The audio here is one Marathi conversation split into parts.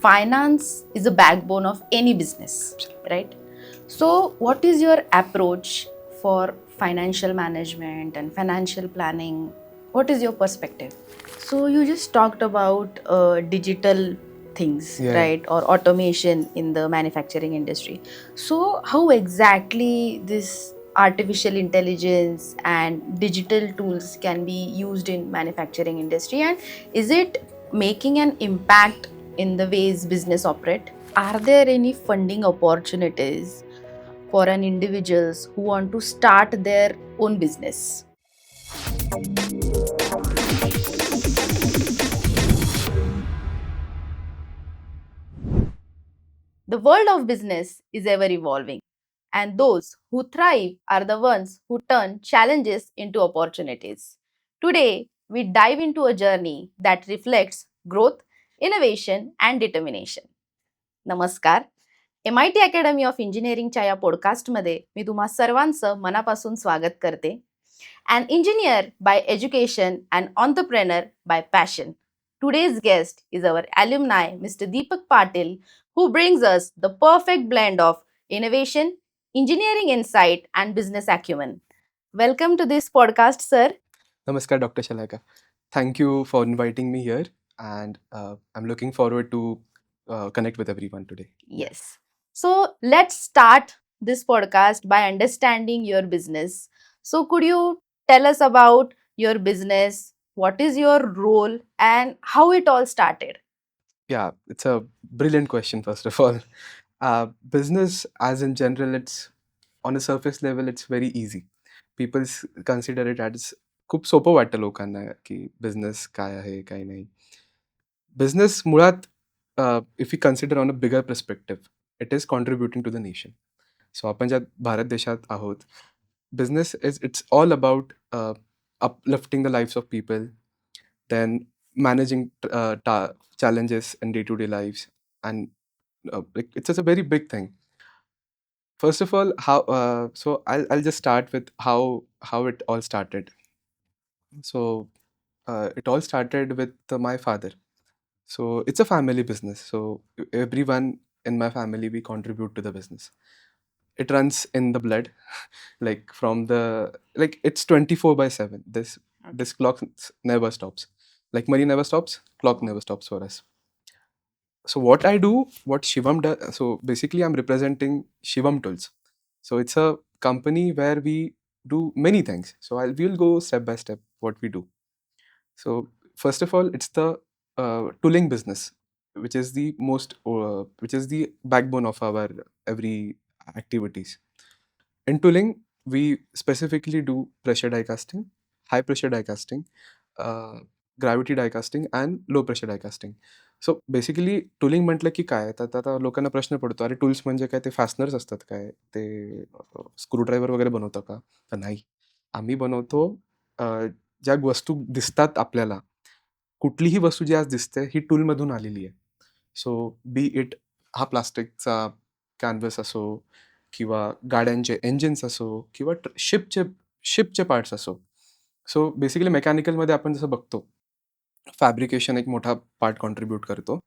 finance is a backbone of any business, right? So, what is your approach for financial management and financial planning? What is your perspective? So, you just talked about digital things, Yeah. right, or automation in the manufacturing industry. So, how exactly this artificial intelligence and digital tools can be used in manufacturing industry, and is it making an impact in the ways business operate? Are there any funding opportunities for an individuals who want to start their own business? The world of business is ever evolving, and those who thrive are the ones who turn challenges into opportunities. Today, we dive into a journey that reflects growth, innovation, and determination. नमस्कार. MIT अकॅडमी ऑफ इंजिनिअरिंगच्या या पॉडकास्टमध्ये मी तुम्हा सर्वांचं मनापासून स्वागत करते. An engineer by education and entrepreneur by passion. Today's guest is our alumni, Mr. Deepak Patil, who brings us the perfect blend of innovation, engineering insight, and business acumen. Welcome to this podcast, sir. Namaskar, Dr. Shalaka. Thank you for inviting me here, and I'm looking forward to connect with everyone today. Yes. So let's start this podcast by understanding your business. So could you tell us about your business? What is your role and how it all started? Yeah, it's a brilliant question, first of all. Business, as in general, it's on a surface level, it's very easy. People consider it as खूप सोपं वाटतं लोकांना की बिझनेस काय आहे काय नाही. बिझनेस मुळात if you consider on a bigger perspective it is contributing to the nation. So आपण ज्या भारत देशात आहोत, business is it's all about uplifting the lives of people, then managing challenges in day-to-day lives, and like it's just a very big thing. First of all, how so I'll just start with how it all started. So it all started with my father. So it's a family business. So everyone in my family, we contribute to the business. It runs in the blood, like from the like it's 24/7. This clock never stops. Like money never stops, clock never stops for us. So what I do, what Shivam does. So basically, I'm representing Shivam Tools. So it's a company where we do many things. So we'll go step by step what we do. So first of all, it's the tooling business, which is the backbone of our every activities. In tooling, we specifically do pressure die casting, high pressure die casting, uh, gravity die casting, and low pressure die casting. So basically tooling म्हटलं की काय, तर आता लोकांना प्रश्न पडतो, अरे टूल्स म्हणजे काय, ते फास्टनर्स असतात काय, ते स्क्रूड्रायव्हर वगैरे बनवतं का? तर नाही. आम्ही बनवतो अ, ज्या वस्तू दिसतात आपल्याला, कुठलीही वस्तू जी आज दिसते ही टूलमधून आलेली आहे. सो बी इट हा प्लास्टिकचा कॅनव्हस असो, किंवा गाड्यांचे इंजिन्स असो, किंवा शिपचे पार्ट्स असो. सो बेसिकली मेकॅनिकलमध्ये आपण जसं बघतो, फॅब्रिकेशन एक मोठा पार्ट कॉन्ट्रीब्यूट करतो.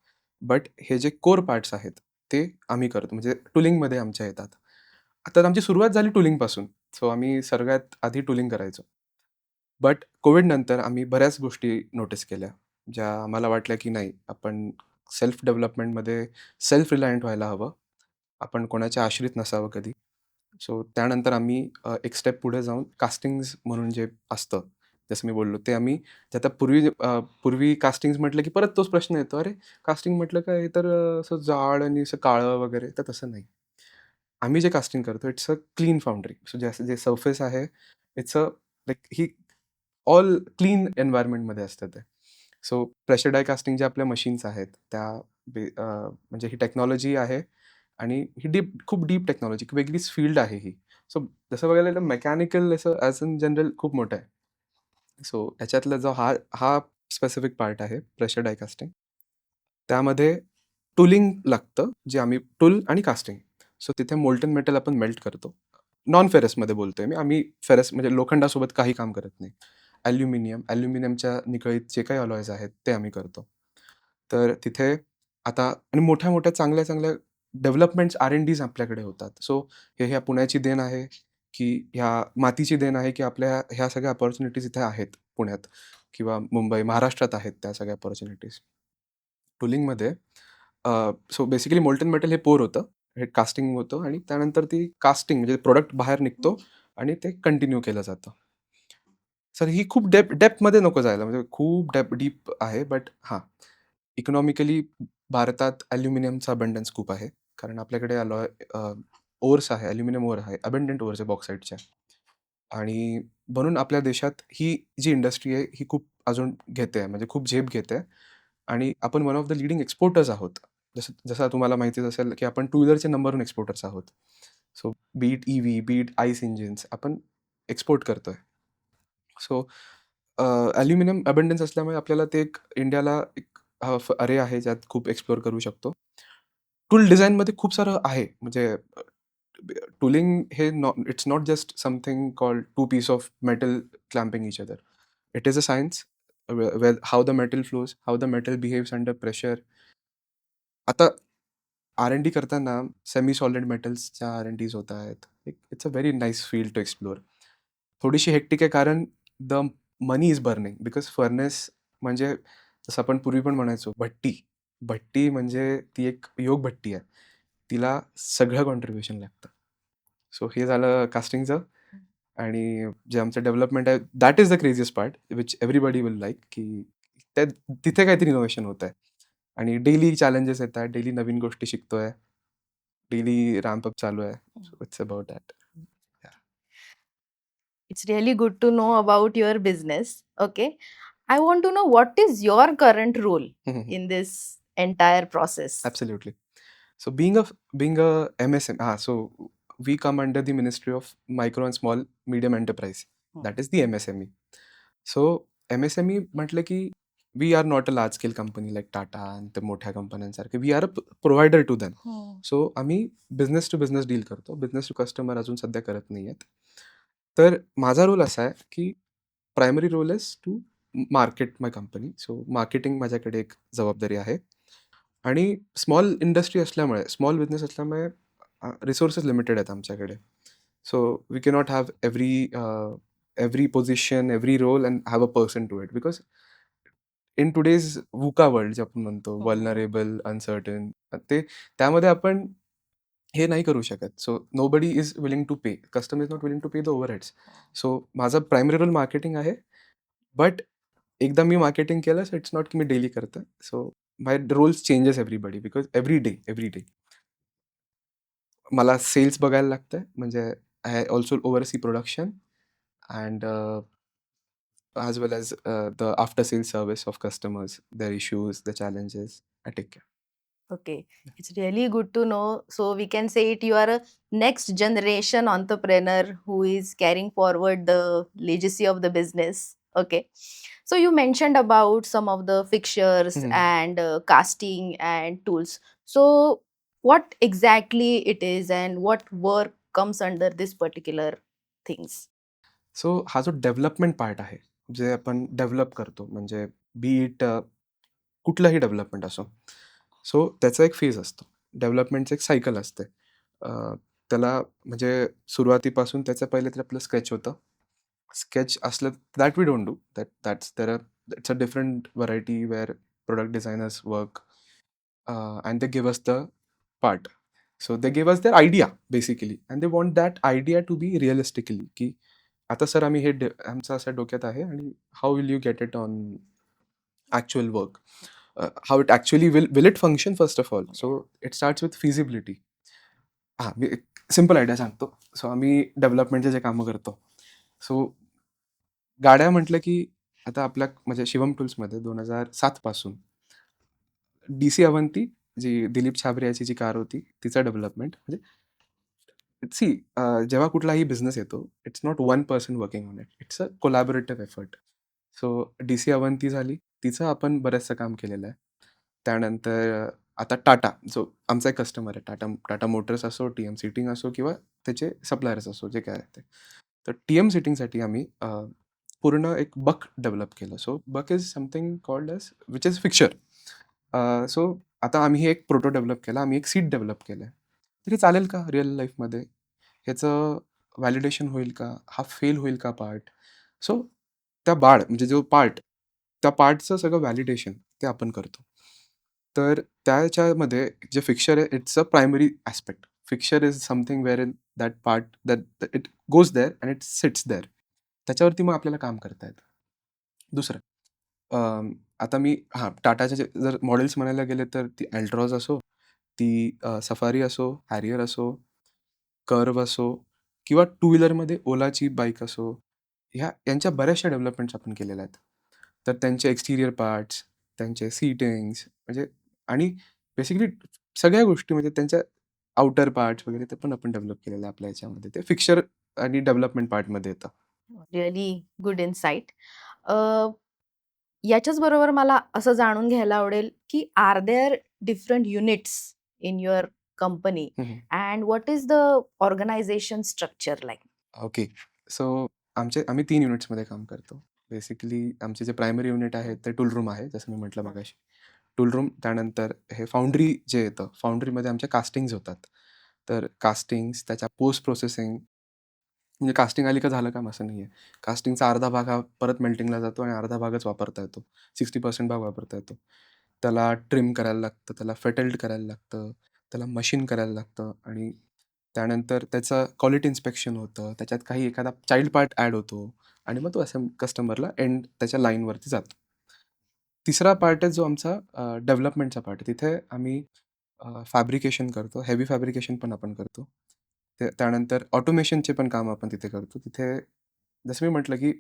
बट हे जे कोर पार्ट्स आहेत, ते आम्ही करतो. म्हणजे टूलिंगमध्ये आमच्या येतात. आता आमची सुरुवात झाली टूलिंगपासून. सो आम्ही सगळ्यात आधी टूलिंग करायचो. बट कोविडनंतर आम्ही बऱ्याच गोष्टी नोटीस केल्या, ज्या आम्हाला वाटल्या की नाही, आपण सेल्फ डेव्हलपमेंटमध्ये सेल्फ रिलायंट व्हायला हवं. आपण कोणाच्या आश्रित नसावं कधी. सो त्यानंतर आम्ही एक स्टेप पुढे जाऊन कास्टिंग्ज म्हणून जे असतं, जसं मी बोललो, ते आम्ही जे आता पूर्वी कास्टिंग्ज म्हटलं की परत तोच प्रश्न येतो, अरे कास्टिंग म्हटलं काय, तर असं जाड आणि असं काळं वगैरे, तर तसं नाही. आम्ही जे कास्टिंग करतो, it's a clean foundry. So जे सर्फेस आहे, it's a like he all clean एन्व्हायरमेंटमध्ये असतं ते. सो प्रेशर डाय कास्टिंग ज्या आपल्या मशीन्स आहेत, त्या म्हणजे ही टेक्नॉलॉजी आहे, आणि ही खूप डीप टेक्नॉलॉजी, वेगळीच फील्ड आहे ही. सो जसं बघायला गेलं, मेकॅनिकल असं ॲज इन जनरल खूप मोठं आहे. सो त्याच्यातला जो हा हा स्पेसिफिक पार्ट आहे प्रेशर डाय कास्टिंग, त्यामध्ये टूलिंग लागतं, जे आम्ही टूल आणि कास्टिंग. सो तिथे मोल्टन मेटल आपण मेल्ट करतो. नॉन फेरसमध्ये बोलतोय मी. आम्ही फेरस म्हणजे लोखंडासोबत काही काम करत नाही. ॲल्युमिनियमच्या निकळीत जे काही अलॉयज आहेत, ते आम्ही करतो. तर तिथे आता आणि मोठ्या-मोठ्या चांगल्या-चांगल्या डेव्हलपमेंट्स R&Ds आपल्याकडे होतात. सो हे ह्या पुण्याची देण आहे, की ह्या मातीची देण आहे, की आपल्या ह्या सगळ्या अपॉर्च्युनिटीज इथे आहेत पुण्यात किंवा मुंबई, महाराष्ट्रात आहेत त्या सगळ्या अपॉर्च्युनिटीज. टूलिंगमध्ये सो बेसिकली मोल्टन मेटल हे पोर होतं. हे कास्टिंग होतं आणि त्यानंतर ती कास्टिंग म्हणजे प्रॉडक्ट बाहेर निघतो आणि ते कंटिन्यू केलं जातं. सर ही खूप डेप्थमध्ये नको जायला म्हणजे खूप डीप आहे. बट हां, इकॉनॉमिकली भारतात ॲल्युमिनियमचा अबंडन्स खूप आहे. कारण आपल्याकडे ओर्स आहे, ॲल्युमिनियम ओर आहे, अबंडंट ओर्स आहे बॉक्साईटच्या. आणि म्हणून आपल्या देशात ही जी इंडस्ट्री आहे, ही खूप अजून घेते आहे, म्हणजे खूप झेप घेते आहे. आणि आपण one of the leading exporters आहोत. जसं जसं तुम्हाला माहितीच असेल, की आपण टू व्हीलरचे नंबर वन एक्सपोर्टर्स आहोत. So B it EV, B it ice engines आपण एक्सपोर्ट करतोय. सो ॲल्युमिनियम अबंडन्स असल्यामुळे आपल्याला ते एक इंडियाला एक अरे आहे ज्यात खूप एक्सप्लोर करू शकतो. टूल डिझाइनमध्ये खूप सारं आहे. म्हणजे टूलिंग हे it's not just something called two piece of metal clamping each other. It is a science how the metal flows, how the metal behaves under pressure. आता R&D करताना सेमी सॉलिड मेटल्सच्या R&Ds होत आहेत. It's a very nice field to explore. थोडीशी हेक्टिक आहे कारण the money is burning because furnace म्हणजे जसं आपण पूर्वी पण म्हणायचो भट्टी. भट्टी म्हणजे ती एक योग भट्टी आहे. तिला सगळं कॉन्ट्रिब्युशन लागतं. सो हे झालं कास्टिंगचं. आणि जे आमचं डेव्हलपमेंट आहे that is the craziest part which everybody will like की त्या तिथे काहीतरी इनोव्हेशन होत आहे. आणि डेली चॅलेंजेस येतात, डेली नवीन गोष्टी शिकतोय, डेली रॅम्प अप चालू आहे. So it's about that. It's really good to know about your business. Okay. I want to know what is your current role in this entire process? Absolutely. So being a MSM, so we come under the Ministry of Micro and Small Medium Enterprise. That is the MSME. So MSME म्हटलं की we are not a large scale company like Tata and the मोठ्या कंपन्यांसारखे. We are a provider to them. So आम्ही बिझनेस टू बिझनेस डील करतो. बिझनेस टू कस्टमर अजून सध्या करत नाही आहेत. तर माझा रोल असा आहे की primary role is to market my company. So marketing माझ्याकडे एक जबाबदारी आहे. आणि स्मॉल इंडस्ट्री असल्यामुळे, स्मॉल बिझनेस असल्यामुळे रिसोर्सेस लिमिटेड आहेत आमच्याकडे. So we cannot have every position, every role and have a person to it. Because in today's VUCA world जे आपण म्हणतो, वल्नरेबल, अनसर्टन, ते त्यामध्ये आपण हे नाही करू शकत. So nobody is willing to pay. Customer is not willing to pay the overheads. So माझा प्रायमरी रोल मार्केटिंग आहे. बट एकदा मी मार्केटिंग केलं, सो इट्स नॉट की मी डेली करतोय. So my roles changes everybody because every day मला सेल्स बघायला लागतंय. म्हणजे I also oversee production and as well as the after sales service of customers, their issues, the challenges. I take care. Okay, it's really good to know. So we can say it you are a next generation entrepreneur who is carrying forward the legacy of the business. Okay. So you mentioned about some of the fixtures Mhm. and casting and tools. So what exactly it is and what work comes under this particular things? So हा जो डेव्हलपमेंट पार्ट आहे, जे आपण डेव्हलप करतो म्हणजे बी इट कुठलंही डेव्हलपमेंट असो. सो त्याचा एक फेज असतो. डेव्हलपमेंटचं एक सायकल असते. अ, त्याला म्हणजे सुरुवातीपासून त्याचं पहिले तर आपलं स्केच होतं. स्केच असलं that we don't do. That's it's a different variety where product designers work and they give us the part. So they give us their idea basically and they want that idea to be realistically की आता सर आम्ही हे आमचं असं डोक्यात आहे आणि how will you get it on actual work. How it actually will it function first of all. So it starts with feasibility. हां, मी एक सिंपल आयडिया सांगतो. सो आम्ही डेव्हलपमेंटचे जे कामं करतो. सो गाड्या म्हटलं की आता आपल्या म्हणजे शिवम टूल्समध्ये 2007 पासून DC अवंती जी दिलीप छाबरे याची जी कार होती, तिचं डेव्हलपमेंट म्हणजे जेव्हा कुठलाही बिझनेस येतो, it's not one person working on it. It's a collaborative effort. So DC Avanti झाली, तिचं आपण बरचसं काम केलेलं आहे. त्यानंतर आता टाटा जो आमचा एक कस्टमर आहे. टाटा मोटर्स असो, TM सीटिंग असो किंवा त्याचे सप्लायर्स असो, जे काय आहे ते. तर TM सीटिंगसाठी आम्ही पूर्ण एक बक डेव्हलप केलं. So buck is something called as which is fixture. So आता आम्ही एक प्रोटो डेव्हलप केला, आम्ही एक सीट डेव्हलप केलं आहे. तर हे चालेल का रिअल लाईफमध्ये? ह्याचं व्हॅलिडेशन होईल का? हा फेल होईल का पार्ट? सो त्या म्हणजे जो पार्ट, त्या पार्टचं सगळं व्हॅलिडेशन ते आपण करतो. तर त्याच्यामध्ये जे फिक्चर आहे, it's a primary aspect. Fixture is something where in that part that it goes there and it sits there. त्याच्यावरती मग आपल्याला काम करता येतं. दुसरं आता मी टाटाचे जर मॉडेल्स म्हणायला गेले तर ती अल्ट्रॉज असो, ती सफारी असो, हॅरियर असो, कर्व असो किंवा टू व्हीलरमध्ये ओलाची बाईक असो, यांच्या बऱ्याचशा डेव्हलपमेंट्स आपण केलेल्या आहेत. तर त्यांचे एक्सटिरियर पार्ट्स, त्यांचे सीटिंग्स म्हणजे आणि बेसिकली सगळ्या गोष्टी म्हणजे त्यांच्या आउटर पार्ट्स वगैरे ते पण आपण डेव्हलप केलेलं आहे आपल्या ह्याच्यामध्ये. ते फिक्चर आणि डेव्हलपमेंट पार्टमध्ये येतं. Really good insight. याच्याच बरोबर मला असं जाणून घ्यायला आवडेल, की are there different units in your company हं, and what is the organisation structure like? Okay. So आम्ही 3 युनिट्समध्ये काम करतो. बेसिकली आमचे जे प्रायमरी युनिट आहे ते टूल रूम आहे, जसं मी म्हटलं मगाशी. टूल रूम त्यानंतर हे फाउंड्री जे येतं, फाउंड्रीमध्ये आमच्या कास्टिंग्ज होतात. तर कास्टिंग्स, त्याच्या पोस्ट प्रोसेसिंग म्हणजे कास्टिंग आली का झालं काम असं नाही आहे. कास्टिंगचा अर्धा भाग हा परत मेल्टिंगला जातो आणि अर्धा भागच वापरता येतो. 60% भाग वापरता येतो. त्याला ट्रिम करायला लागतं, त्याला फेटल्ड करायला लागतं, त्याला मशीन करायला लागतं आणि त्यानंतर त्याचं क्वालिटी इन्स्पेक्शन होतं. त्याच्यात काही एखादा चाइल्ड पार्ट ॲड होतो आणि मग तो असं कस्टमरला एंड त्याच्या लाईनवरती जातो. तिसरा पार्ट आहे जो आमचा डेव्हलपमेंटचा पार्ट आहे. तिथे आम्ही फॅब्रिकेशन करतो. हेवी फॅब्रिकेशन पण आपण करतो. त्यानंतर ऑटोमेशनचे पण काम आपण तिथे करतो. तिथे जसं मी म्हटलं, की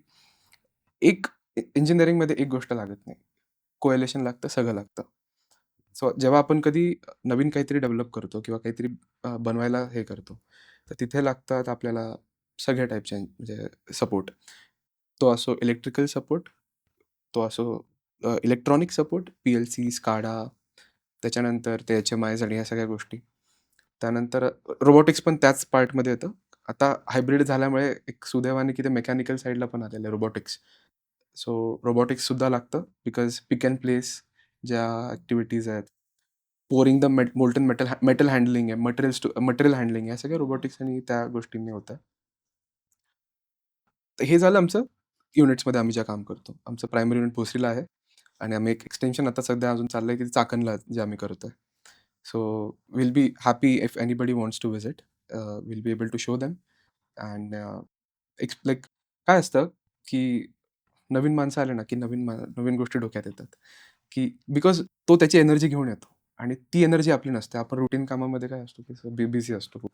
एक इंजिनिअरिंगमध्ये एक गोष्ट लागत नाही. कोएलेशन लागतं, सगळं लागतं. सो जेव्हा आपण कधी नवीन काहीतरी डेव्हलप करतो किंवा काहीतरी बनवायला हे करतो, तर तिथे लागतात आपल्याला सगळ्या टाईपचे म्हणजे सपोर्ट. तो असो इलेक्ट्रिकल सपोर्ट, तो असो इलेक्ट्रॉनिक सपोर्ट, पी-एल-सी, SCADA, त्याच्यानंतर ते एच-एम-आयज आणि ह्या सगळ्या गोष्टी. त्यानंतर रोबोटिक्स पण त्याच पार्टमध्ये येतं. आता हायब्रिड झाल्यामुळे एक सुदैवाने की ते मेकॅनिकल साईडला पण आलेलं आहे रोबोटिक्स. सो रोबोटिक्ससुद्धा लागतं बिकॉज पिक अँड प्लेस ज्या ॲक्टिव्हिटीज आहेत, pouring the molten metal handling आहे, मटेरियल हँडलिंग आहे, सगळ्या रोबोटिक्स आणि त्या गोष्टींनी होतं. तर हे झालं आमचं युनिट्समध्ये आम्ही ज्या काम करतो. आमचं प्रायमरी युनिट भोसरीला आहे आणि आम्ही एक एक्सटेन्शन आता सध्या अजून चाललंय की चाकणला जे आम्ही करतोय. So will be happy if anybody wants to visit. Will be able to show them and like काय असतं, की नवीन माणसं आले ना, की नवीन गोष्टी डोक्यात येतात, की बिकॉज तो त्याची एनर्जी घेऊन येतो आणि ती एनर्जी आपली नसते. आपण रुटीन कामामध्ये काय असतो, की बिझी असतो खूप.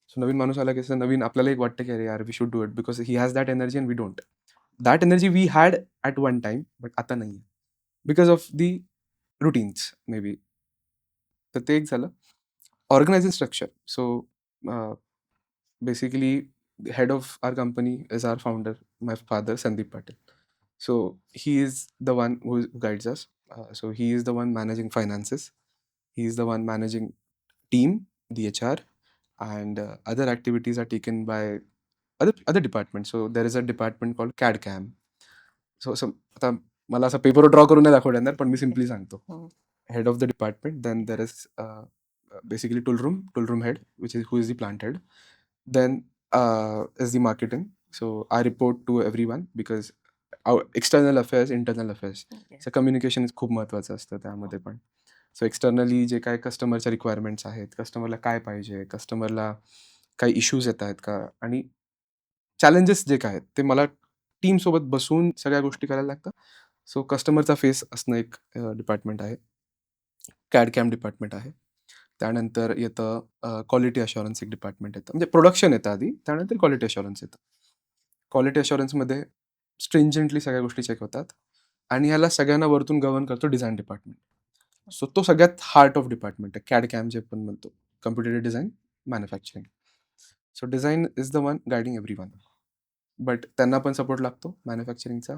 सो नवीन माणूस आला की असं नवीन आपल्याला एक वाटतं, की "अरे यार, we should do it because he has that energy and we don't." That energy we had at one time, but आता नाहीये. Because of the routines may be. तर ते एक झालं. Organizing structure. So basically the head of our company is our founder, my father Sandeep Patil. So he is the one who guides us. So he is the one managing finances. He is the one managing team, the HR, and other activities are taken by other departments. So there is a department called CAD CAM. So आता मला असं पेपरवर ड्रॉ करून नाही दाखवता येणार, पण मी सिम्पली सांगतो. Head of the department, then there is basically tool room head, which is who is the plant head. Then is the marketing. So I report to everyone because our external affairs, internal affairs. So communication खूप महत्त्वाचं असतं त्यामध्ये पण. सो एक्सटर्नली जे काही कस्टमरच्या रिक्वायरमेंट्स आहेत, कस्टमरला काय पाहिजे, कस्टमरला काही इश्यूज येत आहेत का आणि चॅलेंजेस जे काय आहेत, ते मला टीमसोबत बसून सगळ्या गोष्टी करायला लागतात. सो कस्टमरचा फेस असणं एक डिपार्टमेंट आहे. CAD CAM डिपार्टमेंट आहे. त्यानंतर येतं क्वालिटी अश्युरन्स एक डिपार्टमेंट येतं. म्हणजे प्रोडक्शन येतं आधी, त्यानंतर क्वालिटी अश्युरन्स येतं. क्वालिटी अश्युरन्समध्ये स्ट्रिंजंटली सगळ्या गोष्टी चेक होतात आणि ह्याला सगळ्यांना वरतून गव्हर्न करतो डिझाइन डिपार्टमेंट. सो तो सगळ्यात हार्ट ऑफ डिपार्टमेंट आहे. CAD CAM जे आपण म्हणतो, computer design, manufacturing. So design is the one guiding everyone. But त्यांना पण सपोर्ट लागतो मॅन्युफॅक्चरिंगचा.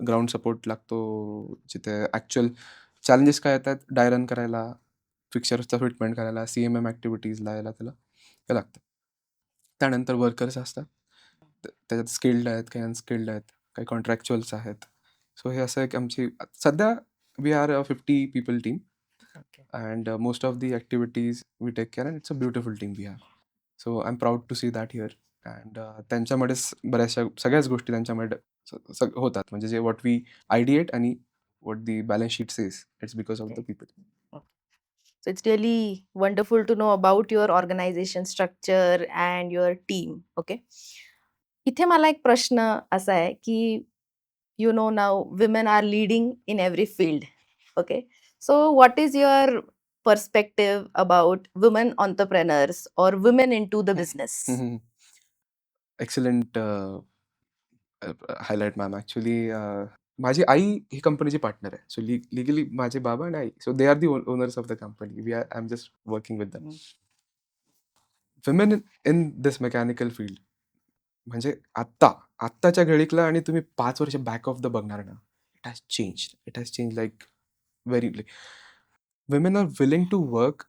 ग्राउंड सपोर्ट लागतो, जिथे ॲक्चुअल चॅलेंजेस काय येतात, डाय रन करायला, फिक्चर्सचा फिटमेंट करायला, CMM ॲक्टिव्हिटीजला याला त्याला हे लागतं. त्यानंतर वर्कर्स असतात. त्याच्यात स्किल्ड आहेत, काही अनस्किल्ड आहेत, काही कॉन्ट्रॅक्च्युअल्स आहेत. सो हे असं एक आमची सध्या we are a 50 people team. Okay. and most of the activities we take care, and it's a beautiful team we have. So I'm proud to see that here. And त्यांच्यामध्येच बऱ्याचशा सगळ्याच गोष्टी त्यांच्यामध्ये होतात, म्हणजे जे व्हॉट वी आयडिएट आणि what the balance sheet says, it's because of the Okay. People. So it's really wonderful to know about your organization structure and your team. Okay. इथे मला एक प्रश्न असा आहे की you know now women are leading in every field. Okay. So what is your perspective about women entrepreneurs or women into the business? Excellent highlight ma'am. Actually माझी आई ही कंपनीची पार्टनर आहे. सो लिगली माझे बाबा आणि आई, so they are the owners of the company. I am just working with them. Women in this mechanical field, म्हणजे आत्ताच्या घडीतला, आणि तुम्ही 5 वर्ष बॅक ऑफ द बघणार ना, it has change like very. Women are willing to work.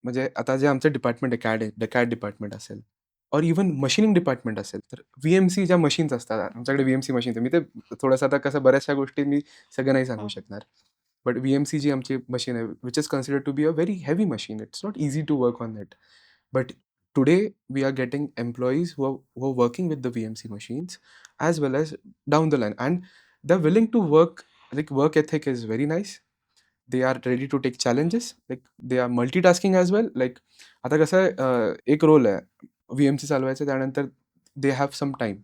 म्हणजे आता जे आमचं डिपार्टमेंट आहे, कॅड डिपार्टमेंट असेल, और इवन मशीनिंग डिपार्टमेंट असेल, तर VMC ज्या मशीन्स असतात, आमच्याकडे VMC मशीन्स आहे. मी ते थोडंसं आता कसं बऱ्याचशा गोष्टी मी सगळं नाही सांगू शकणार. बट VMC जी आमची मशीन आहे, which is considered to be a very heavy machine. It's not easy to work on it. But today we are getting employees who are working with the VMC machines as well as down the line, and they're willing to work. Like, work ethic is very nice. They are ready to take challenges. Like, they are multitasking as well. Like, आता कसं आहे, एक रोल आहे VMC चालवायचं, त्यानंतर they have some time.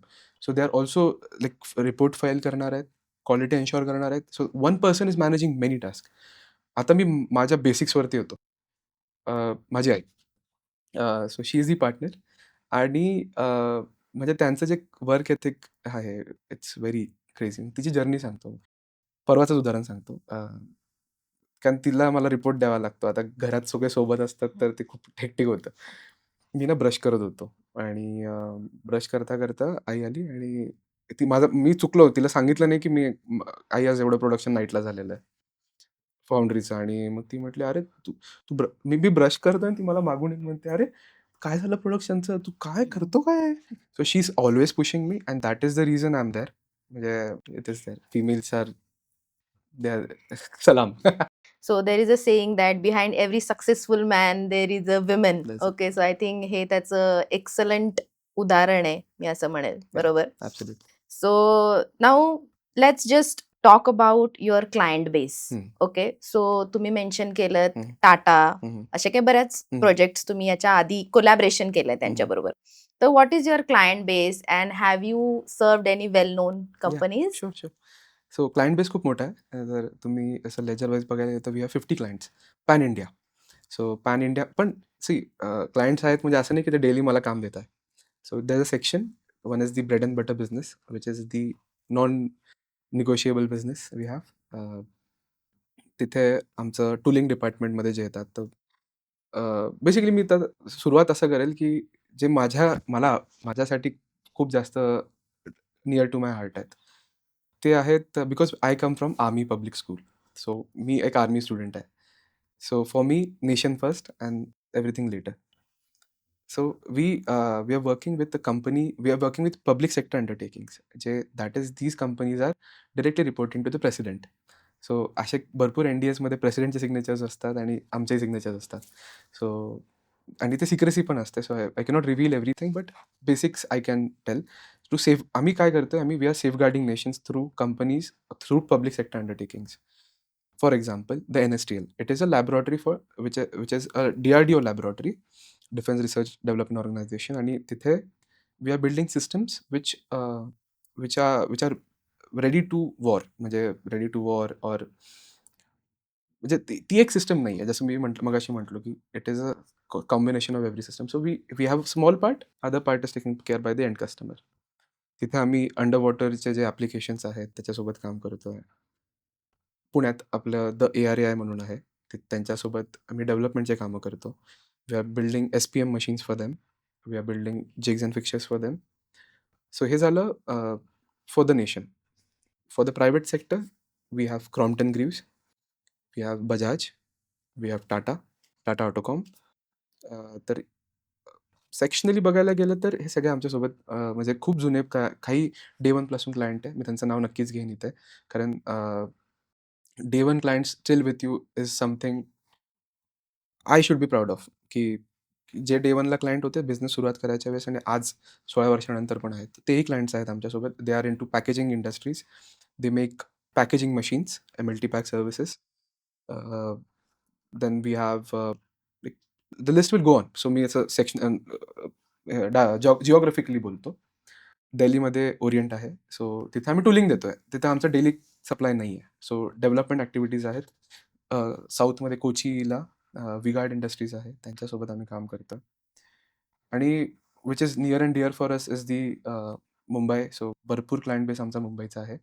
So they are also like report file करणार आहेत, क्वालिटी एन्श्योर करणार आहेत. So one person is managing many task. आता मी माझ्या बेसिक्सवरती होतो. माझी आई, so she is the partner. आणि म्हणजे त्यांचं जे वर्क एथिक आहे, इट्स व्हेरी क्रेझी. तिची जर्नी सांगतो. परवाचंच उदाहरण सांगतो. कारण तिला मला रिपोर्ट द्यावा लागतो. आता घरात सगळे सोबत असतात, तर ते खूप हेक्टिक होतं. मी ना ब्रश करत होतो, आणि ब्रश करता आई आली, आणि मी चुकलो. तिला सांगितलं नाही की आई आज एवढं प्रोडक्शन नाईटला झालेलं आहे फाउंड्रीचं. आणि मग ती म्हटली, "अरे तू तू मी ब्रश करतोय, आणि ती मला मागून येऊन म्हणते, 'अरे काय झालं प्रोडक्शनचं? तू काय करतो काय?' So she is always pushing me, and that is the reason I am there. म्हणजे it is there. Females are they are सलाम. So there is a saying that behind every successful man there is a woman. That's it. Okay, so I think हे त्याचं excellent उदाहरण आहे, मी असं म्हणेल. बरोबर. Absolutely. So now let's just talk about your client base. Okay, so तुम्ही मेन्शन केलं टाटा, असे काही बऱ्याच प्रोजेक्ट्स तुम्ही याच्या आधी कोलॅबरेशन केलंय त्यांच्याबरोबर. तर what is your client base and have you served any well non companies? Sure. So client base खूप मोठा आहे. जर तुम्ही असं लेजर वाईज बघायला गेलं तर we have 50 clients pan India. So pan India, पण क्लायंट्स आहेत म्हणजे असं नाही की ते डेली मला काम देत आहे. So there a section, one is the bread and butter business, which is the non negotiable business we have. तिथे आमचं टूलिंग डिपार्टमेंटमध्ये जे येतात, तर बेसिकली मी तर सुरुवात असं करेल की जे माझ्यासाठी खूप जास्त नियर टू माय हार्ट आहेत, ते आहेत because I come from army public school. So मी एक आर्मी स्टुडंट आहे. So for me nation first and everything later. So we are working with the company. We are working with public sector undertakings. That is, these companies are directly reporting to the president. So असे भरपूर NDAs मध्ये प्रेसिडेंटचे सिग्नेचर्स असतात आणि आमचे सिग्नेचर्स असतात. सो आणि ते सिक्रेसी पण असते. So I cannot reveal everything, but basics I can tell. To safe, आम्ही काय करतोय, we are safeguarding nations through companies, through public sector undertakings. For example, the NSTL. It is a laboratory for which is a DRDO laboratory, Defense Research Development Organization, आणि तिथे we are building systems which are ready to war. म्हणजे ready to war, or म्हणजे ती एक सिस्टम नाही आहे. जसं मी मगाशी म्हटलो की it is a combination of every system. So we have small part, other part is taking care by the end customer. तिथे आम्ही अंडर वॉटरचे जे ॲप्लिकेशन्स आहेत त्याच्यासोबत काम करतोय. पुण्यात आपलं द ARAI म्हणून आहे, त्यांच्यासोबत आम्ही डेव्हलपमेंटचे कामं करतो. We are building SPM machines for them. We are building jigs and fixtures for them. So हे झालं for the nation. For the private sector we have Crompton Greaves, we have Bajaj, we have Tata Autocomp. तर सेक्शनली बघायला गेलं तर हे सगळे आमच्यासोबत म्हणजे खूप जुने काही डे वन पासून क्लायंट आहे. मी त्यांचं नाव नक्कीच घेईन इथे, कारण day one client steel with you is something I should be proud of, की जे डे वनला क्लायंट होते बिझनेस सुरुवात करायच्या वेळेस आणि आज 16 वर्षानंतर पण आहेत, तेही क्लायंट्स आहेत आमच्यासोबत. They are into packaging industries. They make packaging machines, multi-pack services. Then we have the list will go on. So मी असं सेक्शन जिओग्राफिकली बोलतो. दिल्लीमध्ये ओरिएंट आहे. सो तिथे आम्ही टूलिंग देतोय. तिथे आमचं डेली सप्लाय नाही आहे. सो डेव्हलपमेंट ॲक्टिव्हिटीज आहेत. साऊथमध्ये कोचीला विगार्ड इंडस्ट्रीज आहे. त्यांच्यासोबत आम्ही काम करतो. आणि which is near and dear for us is the Mumbai. So भरपूर क्लायंट बेस आमचा मुंबईचा आहे.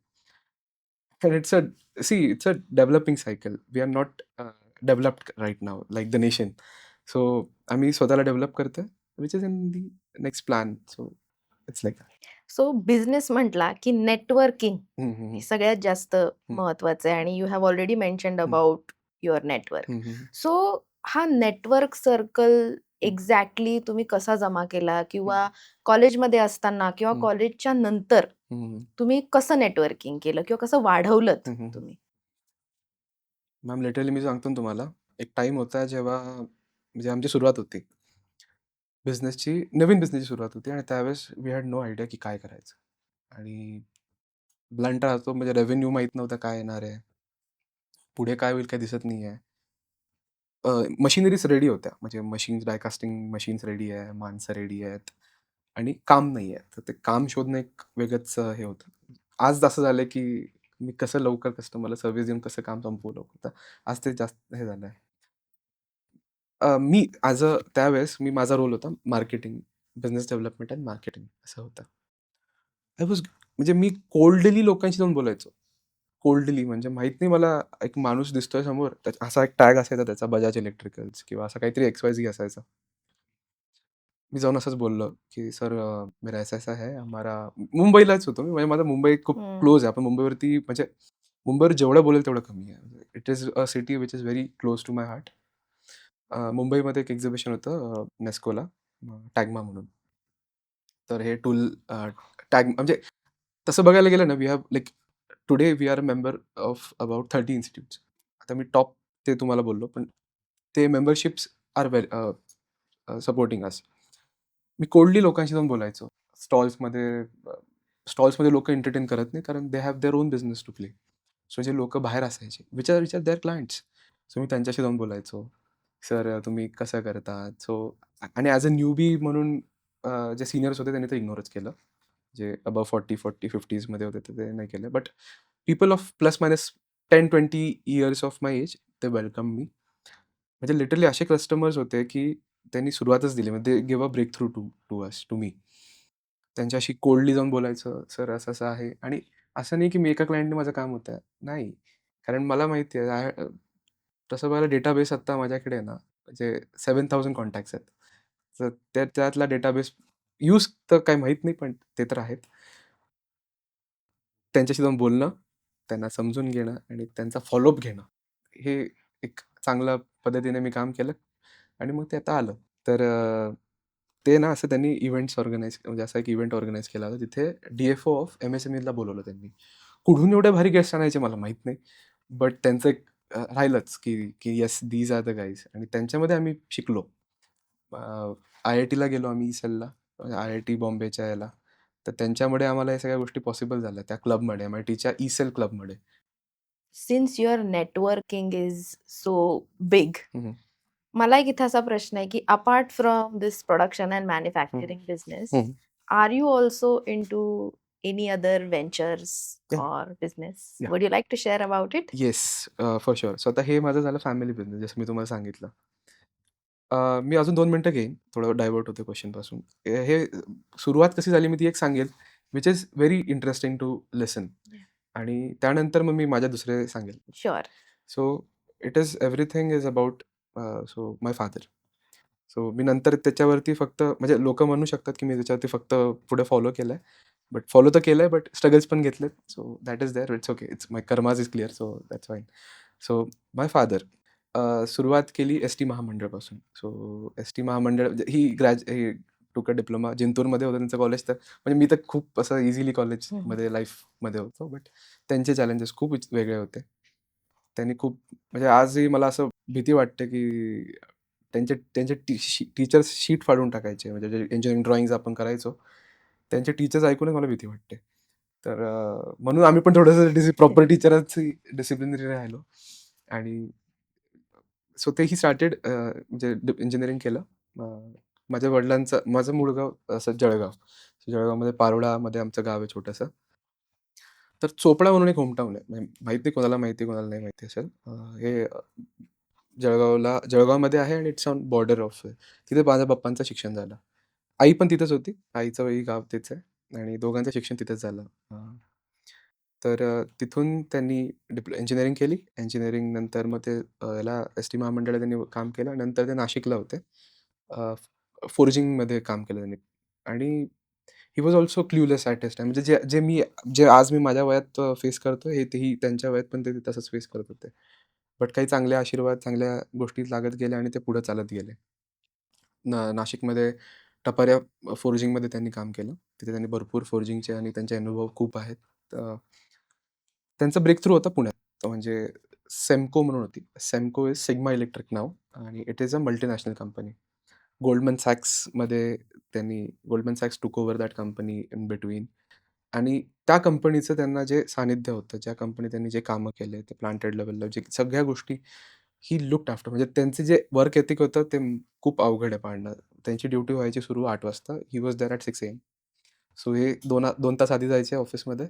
And it's a developing cycle. We are not developed right now, like the nation. So आम्ही स्वतःला डेव्हलप करतोय, which is in the next plan. So it's like that. So business म्हटला की नेटवर्किंग हम्म, हम्म, हे सगळ्यात जास्त महत्वाचं आहे आणि you have already mentioned about your network. हम्म, हम्म, सो हा नेटवर्क सर्कल एक्झॅक्टली तुम्ही कसा जमा केला किंवा कॉलेजमध्ये असताना किंवा हम्म, कॉलेजच्या नंतर हम्म. तुम्ही कसं नेटवर्किंग केलं किंवा कसं वाढवलं हम्म. तुम्ही? मॅम लिटरली मी सांगतो ना तुम्हाला, एक टाइम होता जेव्हा म्हणजे आमची सुरुवात होती नवीन बिझनेसची सुरुवात होती आणि त्यावेळेस वी हॅड नो आयडिया की काय करायचं. आणि ब्लंट राहतो, म्हणजे रेव्हेन्यू माहीत नव्हतं काय येणार आहे, पुढे काय होईल काय दिसत नाही आहे. मशिनरीज रेडी होत्या, म्हणजे मशीन्स, डायकास्टिंग मशीन्स रेडी आहे, माणसं रेडी आहेत आणि काम नाही आहे. तर ते काम शोधणं एक वेगळंच हे होतं. आज असं झालं की मी कसं लवकर कस्टमरला सर्व्हिस देऊन कसं काम संपवू लवकर. तर आज ते जास्त हे झालं आहे. मी त्यावेळेस माझा रोल होता marketing, business development and marketing असं होतं. म्हणजे मी कोल्डली लोकांशी जाऊन बोलायचो. कोल्डली म्हणजे माहीत नाही मला, एक माणूस दिसतोय समोर, असा एक टॅग असायचा त्याचा बजाज इलेक्ट्रिकल्स किंवा असं काहीतरी XYZ असायचं. मी जाऊन असंच बोललो, की "सर मेरा ऐसा-ऐसा है हमारा." मुंबईलाच होतो मी, म्हणजे माझा मुंबई खूप क्लोज आहे. आपण मुंबईवरती म्हणजे मुंबईवर जेवढं बोलेल तेवढं कमी आहे. It is a city which is very close to my heart. मुंबईमध्ये एक एक्झिबिशन होतं नेस्कोला, टॅग्मा म्हणून. तर हे टूल टॅग म्हणजे तसं बघायला गेलं ना, we have like today we are a member of about 30 institutes. आता मी टॉप ते तुम्हाला बोललो, पण ते मेंबरशिप्स आर सपोर्टिंग अस. मी कोल्डली लोकांशी जाऊन बोलायचो. स्टॉल्समध्ये स्टॉल्समध्ये लोकं एंटरटेन करत नाही, कारण they have their own business to play. So जे लोकं बाहेर असायचे, which are their clients. So मी त्यांच्याशी जाऊन बोलायचो. "सर तुम्ही कसं करतात?" आणि ॲज अ न्यूबी म्हणून जे सीनियर्स होते त्यांनी ते इग्नोरच केलं. जे अबव्ह 40-50मध्ये होते तर ते नाही केलं. But people of plus minus 10-20 years of my age, ते वेलकम मी. म्हणजे लिटरली असे कस्टमर्स होते की त्यांनी सुरुवातच दिली, म्हणजे they give a breakthrough to me. त्यांच्याशी कोल्डली जाऊन बोलायचं, "सर असं-असं आहे." आणि असं नाही की मी एका क्लायंटने माझं काम होतं. नाही. कारण मला माहिती आहे तसं बघायला डेटाबेस आत्ता माझ्याकडे आहे ना, म्हणजे 7,000 कॉन्टॅक्ट्स आहेत. तर त्यातला डेटाबेस यूज तर काही माहीत नाही, पण ते तर आहेत. त्यांच्याशी जाऊन बोलणं, त्यांना समजून घेणं आणि त्यांचा फॉलोअप घेणं, हे एक चांगल्या पद्धतीने मी काम केलं आणि मग ते आता आलं. तर ते ना असं त्यांनी इव्हेंट्स ऑर्गनाइज, म्हणजे असा एक इव्हेंट ऑर्गनाइज केला होता. तिथे DFO ऑफ MSMEला बोलावलं त्यांनी. कुठून एवढे भारी गेस्ट आणायचे मला माहीत नाही. बट त्यांचं एक राहिलंच की yes these are the guys, आणि त्यांच्यामध्ये आम्ही शिकलो. IITला गेलो आम्ही सेलला, IIT बॉम्बेच्या याला. तर त्यांच्यामुळे आम्हाला या सगळ्या गोष्टी पॉसिबल झाल्या त्या क्लबमध्ये, MITच्या सेल क्लबमध्ये. Since your networking is so big, hmm. मला एक इथे असा प्रश्न आहे की apart from this production and manufacturing business, hmm. Are you also into any other ventures Yeah, or business? yeah. Would you like to share about it? Yes, for sure. So आता हे माझं झालं फॅमिली बिझनेस, जसं मी तुम्हाला सांगितलं. मी अजून 2 मिनिटं घेईन, थोडं डायव्हर्ट होते क्वेश्चनपासून. हे सुरुवात कशी झाली मी ती एक सांगेल, which is very interesting to listen. आणि त्यानंतर मग मी माझ्या दुसरे सांगेल. Sure. So it is everything is about so my father. So मी नंतर त्याच्यावरती फक्त, म्हणजे लोकं म्हणू शकतात की मी त्याच्यावरती फक्त पुढे फॉलो केलंय. बट फॉलो तर केलंय, बट स्ट्रगल्स पण घेतलेत. So that is there. It's okay. It's my karmas is clear. So that's fine. So my father सुरुवात केली ST महामंडळपासून. सो ST महामंडळ म्हणजे ही टूक अ डिप्लोमा जिंतूरमध्ये होतं त्यांचं कॉलेज. तर म्हणजे मी तर खूप असं इझिली कॉलेजमध्ये लाईफमध्ये होतो. बट त्यांचे चॅलेंजेस खूप वेगळे होते. त्यांनी खूप, म्हणजे आजही मला असं भीती वाटते की त्यांचे त्यांचे टीचर्स शीट फाडून टाकायचे. म्हणजे जे इंजिनिअरिंग ड्रॉइंग्स आपण करायचो, त्यांचे टीचर्स ऐकूनच मला भीती वाटते. तर म्हणून आम्ही पण थोडंसं प्रॉपर टीचरच डिसिप्लिनरी राहिलो. आणि सो ते ही स्टार्टेड म्हणजे इंजिनिअरिंग केलं. माझं मूळ गाव असं जळगाव. जळगावमध्ये पारोळामध्ये आमचं गाव आहे छोटंसं. तर चोपडा म्हणून एक होमटाउन आहे. माहीत नाही कोणाला माहिती आहे, कोणाला नाही माहिती असेल. हे जळगावमध्ये आहे आणि इट्स ऑन बॉर्डर ऑफ तिथे माझ्या पप्पांचं शिक्षण झालं. आई पण तिथेच होती. आईचंही गाव तेच आहे आणि दोघांचं शिक्षण तिथेच झालं. तर तिथून त्यांनी इंजिनिअरिंग केली. इंजिनिअरिंग नंतर मग ते याला एस-टी महामंडळात त्यांनी काम केलं. नंतर ते नाशिकला होते. फोर्जिंगमध्ये काम केलं त्यांनी आणि he was also clueless at his time. म्हणजे जे आज मी माझ्या वयात फेस करतोय, हे तेही त्यांच्या वयात पण ते तसंच फेस करत होते. बट काही चांगले आशीर्वाद, चांगल्या गोष्टी लागत गेल्या आणि ते पुढे चालत गेले. नाशिकमध्ये टपाऱ्या फोर्जिंगमध्ये त्यांनी काम केलं. तिथे त्यांनी भरपूर फोर्जिंगचे आणि त्यांचे अनुभव खूप आहेत. त्यांचा ब्रेक थ्रू होता पुण्यात. तो म्हणजे सेमको म्हणून होती. सेमको इज सिग्मा इलेक्ट्रिक नाऊ आणि it is a multinational company. Goldman सॅक्समध्ये गोल्डमन सॅक्स took over that company in between. आणि त्या कंपनीचं त्यांना जे सानिध्य होतं, ज्या कंपनीत त्यांनी जे कामं केले, ते प्लांटेड लेव्हलला जे सगळ्या गोष्टी ही लुक्ड आफ्टर. म्हणजे त्यांचे जे वर्क एथिक होतं ते खूप अवघड आहे पाळणं. त्यांची ड्युटी व्हायची सुरू 8:00 वाजता. He was there at 6 AM. So हे 2 तास आधी जायचे ऑफिसमध्ये.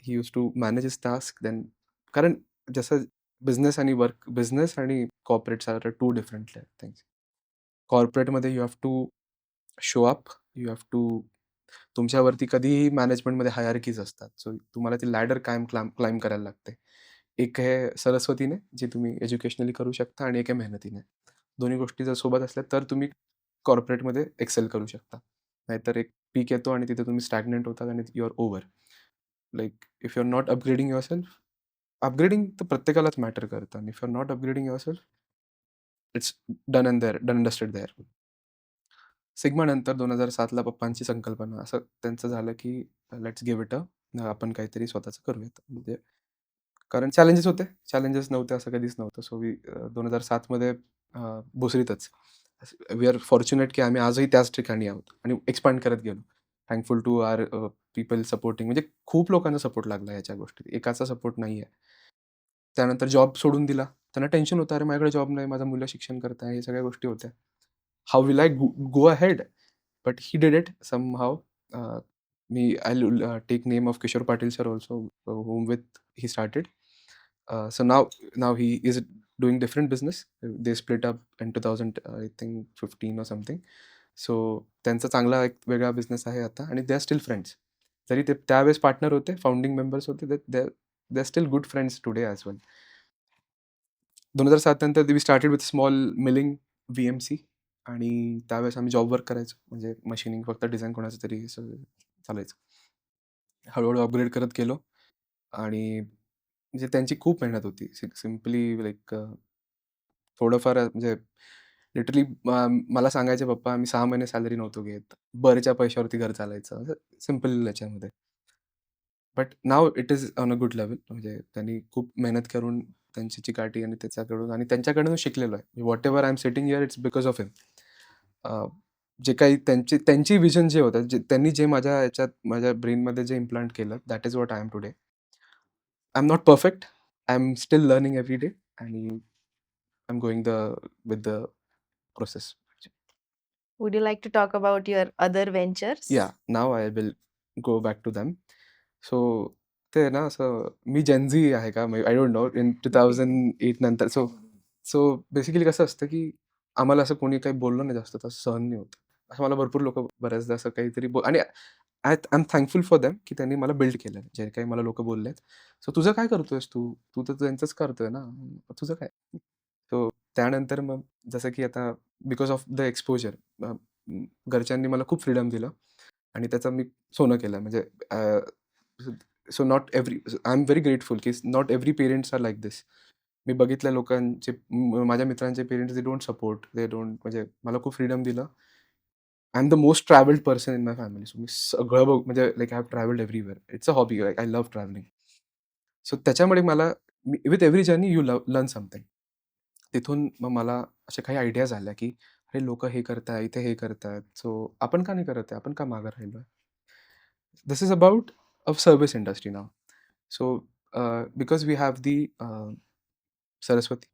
He used to manage his task. Then कारण जसं बिझनेस आणि कॉर्पोरेट्स आर 2 डिफरंट थिंग्स. कॉर्पोरेटमध्ये you have to show up, you have to तुमच्यावरती कधीही मॅनेजमेंटमध्ये हायरार्कीज असतात. सो तुम्हाला ती लॅडर क्लाइंब करायला लागते. एक आहे सरस्वतीने, जी तुम्ही एज्युकेशनली करू शकता आणि एक आहे मेहनतीने. दोन्ही गोष्टी जर सोबत असल्या तर तुम्ही कॉर्पोरेटमध्ये एक्सेल करू शकता. नाहीतर एक पीक येतो आणि तिथे तुम्ही स्टॅग्नंट होतात आणि you are over. Like if you are not upgrading yourself, upgrading तर प्रत्येकालाच मॅटर करतं आणि if you are not upgrading yourself, it's done and dusted there. Sigma नंतर 2007ला पप्पांची संकल्पना असं त्यांचं झालं, की लेट्स गिव्ह इट आपण काहीतरी स्वतःचं करूयात. म्हणजे कारण चॅलेंजेस होते. चॅलेंजेस नव्हते असं कधीच नव्हतं. सो 2007 मध्ये भोसरीतच. वी आर फॉर्च्युनेट की आम्ही आजही त्याच ठिकाणी आहोत आणि एक्सपांड करत गेलो. Thankful to our people supporting. म्हणजे खूप लोकांचा सपोर्ट लागला याच्या गोष्टीत. एकाचा सपोर्ट नाहीये. त्यानंतर जॉब सोडून दिला. त्यांना टेन्शन होतं, "अरे माझ्याकडे जॉब नाही, माझं मुलं शिक्षण करत आहे." हे सगळ्या गोष्टी होत्या. How will I go ahead? But he did it somehow. I'll take name of Kishore Patil sir also, whom with he started. So now he is doing different business. They split up in 2000, I think 15 or something. So त्यांचा चांगला एक वेगळा बिझनेस आहे आता आणि दे आर स्टिल फ्रेंड्स. जरी ते त्यावेळेस पार्टनर होते, फाउंडिंग मेंबर्स होते, they are still good friends today as well. 2007 नंतर we started with small milling VMC आणि त्यावेळेस आम्ही जॉब वर्क करायचो. म्हणजे मशिनिंग फक्त डिझाइन कोणाचं तरी असं चालायचं. हळू-हळू अपग्रेड करत गेलो आणि म्हणजे त्यांची खूप मेहनत होती. सिम्पली लाइक थोडंफार म्हणजे लिटरली मला सांगायचे पप्पा, आम्ही 6 महिने सॅलरी नव्हतो घेत. बरच्या पैशावरती घर चालायचं. असं सिंपल याच्यामध्ये. But now it is on a good level. म्हणजे त्यांनी खूप मेहनत करून त्यांची चिकाटी आणि त्यांच्याकडून शिकलेलो आहे. Whatever I am sitting here it's because of him. जे काही त्यांची व्हिजन जे होतं, त्यांनी जे माझ्या ब्रेनमध्ये जे इम्प्लांट केलं, that is what I am today. I am not perfect. I am still learning every day आणि I am going with the process. Would you like to talk about your other ventures? या नाव I will go back to them. So ते ना असं मी जेन-झी आहे का? आय डोंट नो इन 2008 नंतर. सो बेसिकली कसं असतं, की आम्हाला असं कोणी काही बोललं नाही जास्त तर सहन नाही होत. असं मला भरपूर लोकं बऱ्याचदा असं काहीतरी आणि I M thankful for them, की त्यांनी मला बिल्ड केलं. जे काही मला लोकं बोललेत. सो तुझं काय करतोयस तू? तू तर त्यांचंच करतोय ना. तुझं काय? सो त्यानंतर मग जसं की आता बिकॉज ऑफ द एक्सपोजर घरच्यांनी मला खूप फ्रीडम दिलं आणि त्याचं मी सोनं केलं. म्हणजे so not every I am very grateful की not every parents are like this. मी बघितल्या लोकांचे माझ्या मित्रांचे पेरेंट्स दे डोंट सपोर्ट. म्हणजे मला खूप फ्रीडम दिलं. I am the most travelled person in my family. So मी सगळं म्हणजे like I have travelled everywhere. It's a hobby. Like I love travelling. So त्याच्यामुळे मला with every journey you learn something. तिथून मग मला अशा काही आयडियाज आल्या, की अरे लोकं हे करतायत, इथे हे करतायत. सो आपण का नाही करत आहे? आपण का मागे राहिलोय? This is about a service industry now. So, because we have the Saraswati,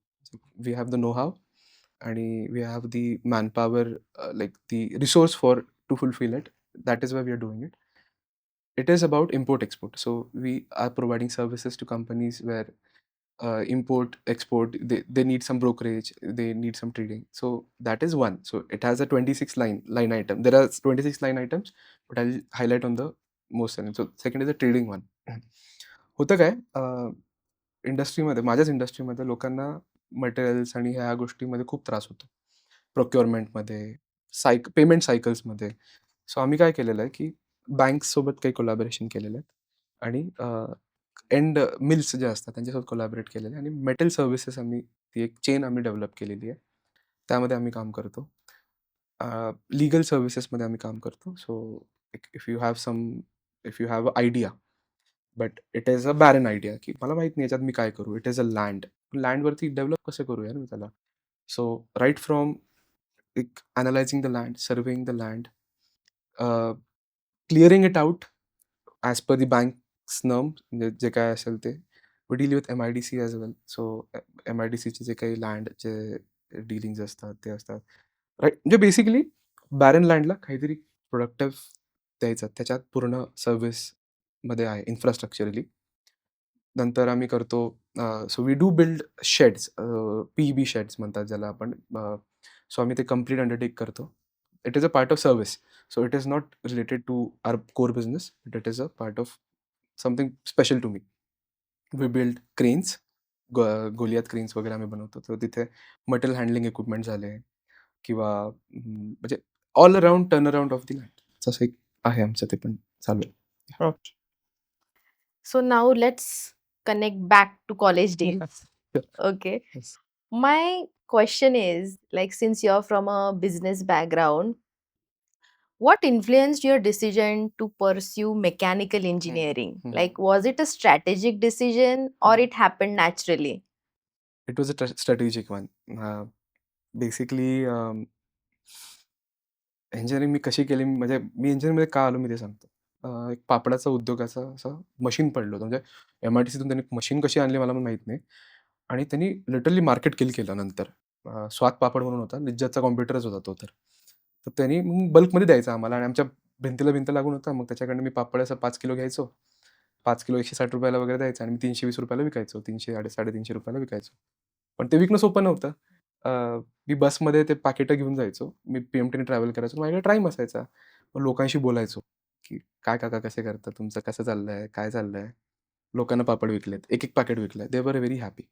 we have the know-how, and we have the manpower, like the resource for to fulfill it. That is why we are doing it. It is about import export. So we are providing services to companies where import export they need some brokerage, they need some trading. So that is one. So it has a 26 line item. There are 26 line items, but I'll highlight on the most selling. So second is the trading one. होतं काय इंडस्ट्रीमध्ये माझ्याच इंडस्ट्रीमध्ये लोकांना मटेरियल्स आणि ह्या गोष्टीमध्ये खूप त्रास होतो. प्रोक्युअरमेंटमध्ये, पेमेंट सायकल्समध्ये. सो आम्ही काय केलेलं आहे, की बँक्ससोबत काही कोलॅबोरेशन केलेलं आहे आणि एंड मिल्स जे असतात त्यांच्यासोबत कोलॅबोरेट केलेलं आहे आणि मेटल सर्व्हिसेस आम्ही ती एक चेन आम्ही डेव्हलप केलेली आहे. त्यामध्ये आम्ही काम करतो. लीगल सर्व्हिसेसमध्ये आम्ही काम करतो. So if you have if you have a idea but it is a barren idea, की मला माहीत नाही याच्यात मी काय करू? It is a land. लँडवरती डेव्हलप कसं करूया ना मी त्याला? So right from analysing the land, surveying the land, clearing it out as per the banks norm म्हणजे जे काय असेल ते. We deal with MIDC as well. So एम-आय-डी-सीचे जे काही लँडचे डीलिंग्ज असतात ते असतात. राइट म्हणजे बेसिकली बॅरन लँडला काहीतरी प्रोडक्टिव्ह द्यायचं. त्याच्यात पूर्ण सर्व्हिसमध्ये आहे इन्फ्रास्ट्रक्चरली. नंतर आम्ही करतो so we do build sheds, PB sheds म्हणतात ज्याला आपण. सो आम्ही ते कंप्लीट अंडरटेक करतो. It is a part of service. So it is not related to our core business, but it is a part of something special to me. We build cranes, Goliath cranes वगैरे आम्ही बनवतो. तर तिथे मटेरियल हँडलिंग इक्विपमेंट झाले किंवा म्हणजे all around turn around of the land. तसं एक आहे आमचं ते पण चालू आहे. Okay. So now let's connect back to college days. Sure. Okay. Yes. My question is like, since you're from a business background, what influenced your decision to pursue mechanical engineering? Mhm. Like, was it a strategic decision or it happened naturally? It was a strategic one. Basically engineering मी कशी केली म्हणजे मी इंजिनिअरिंगमध्ये का आलो मी ते सांगतो. एक पापडाचा उद्योगाचा असं मशीन पडलं होतं. म्हणजे एम-आय-डी-सीतून त्यांनी मशीन कशी आणली मला पण माहीत नाही आणि त्यांनी लिटरली मार्केट किल केलं नंतर. स्वाद पापड म्हणून होता. लिज्जतचा कॉम्प्युटरच होता तो तर. तर त्यांनी मग बल्कमध्ये द्यायचा आम्हाला आणि आमच्या भिंतीला भिंत लागून होता. मग त्याच्याकडनं मी पापड असं 5 किलो घ्यायचो. 5 किलो ₹160 ला वगैरे द्यायचा आणि मी ₹320 ला विकायचो. 300 ₹350 ला विकायचो. पण ते विकणं सोपं नव्हतं. अ, मी बसमध्ये ते पाकिटं घेऊन जायचो. मी पी-एम-टीने ट्रॅव्हल करायचो. माझ्याकडे टाईम असायचा. मग लोकांशी बोलायचो, की "काय काका कसे करता? तुमचं कसं चाललंय? काय चाललंय?" लोकांना पापड विकलेत. एक-एक पाकीट विकलंय. दे वर व्हेरी हॅपी.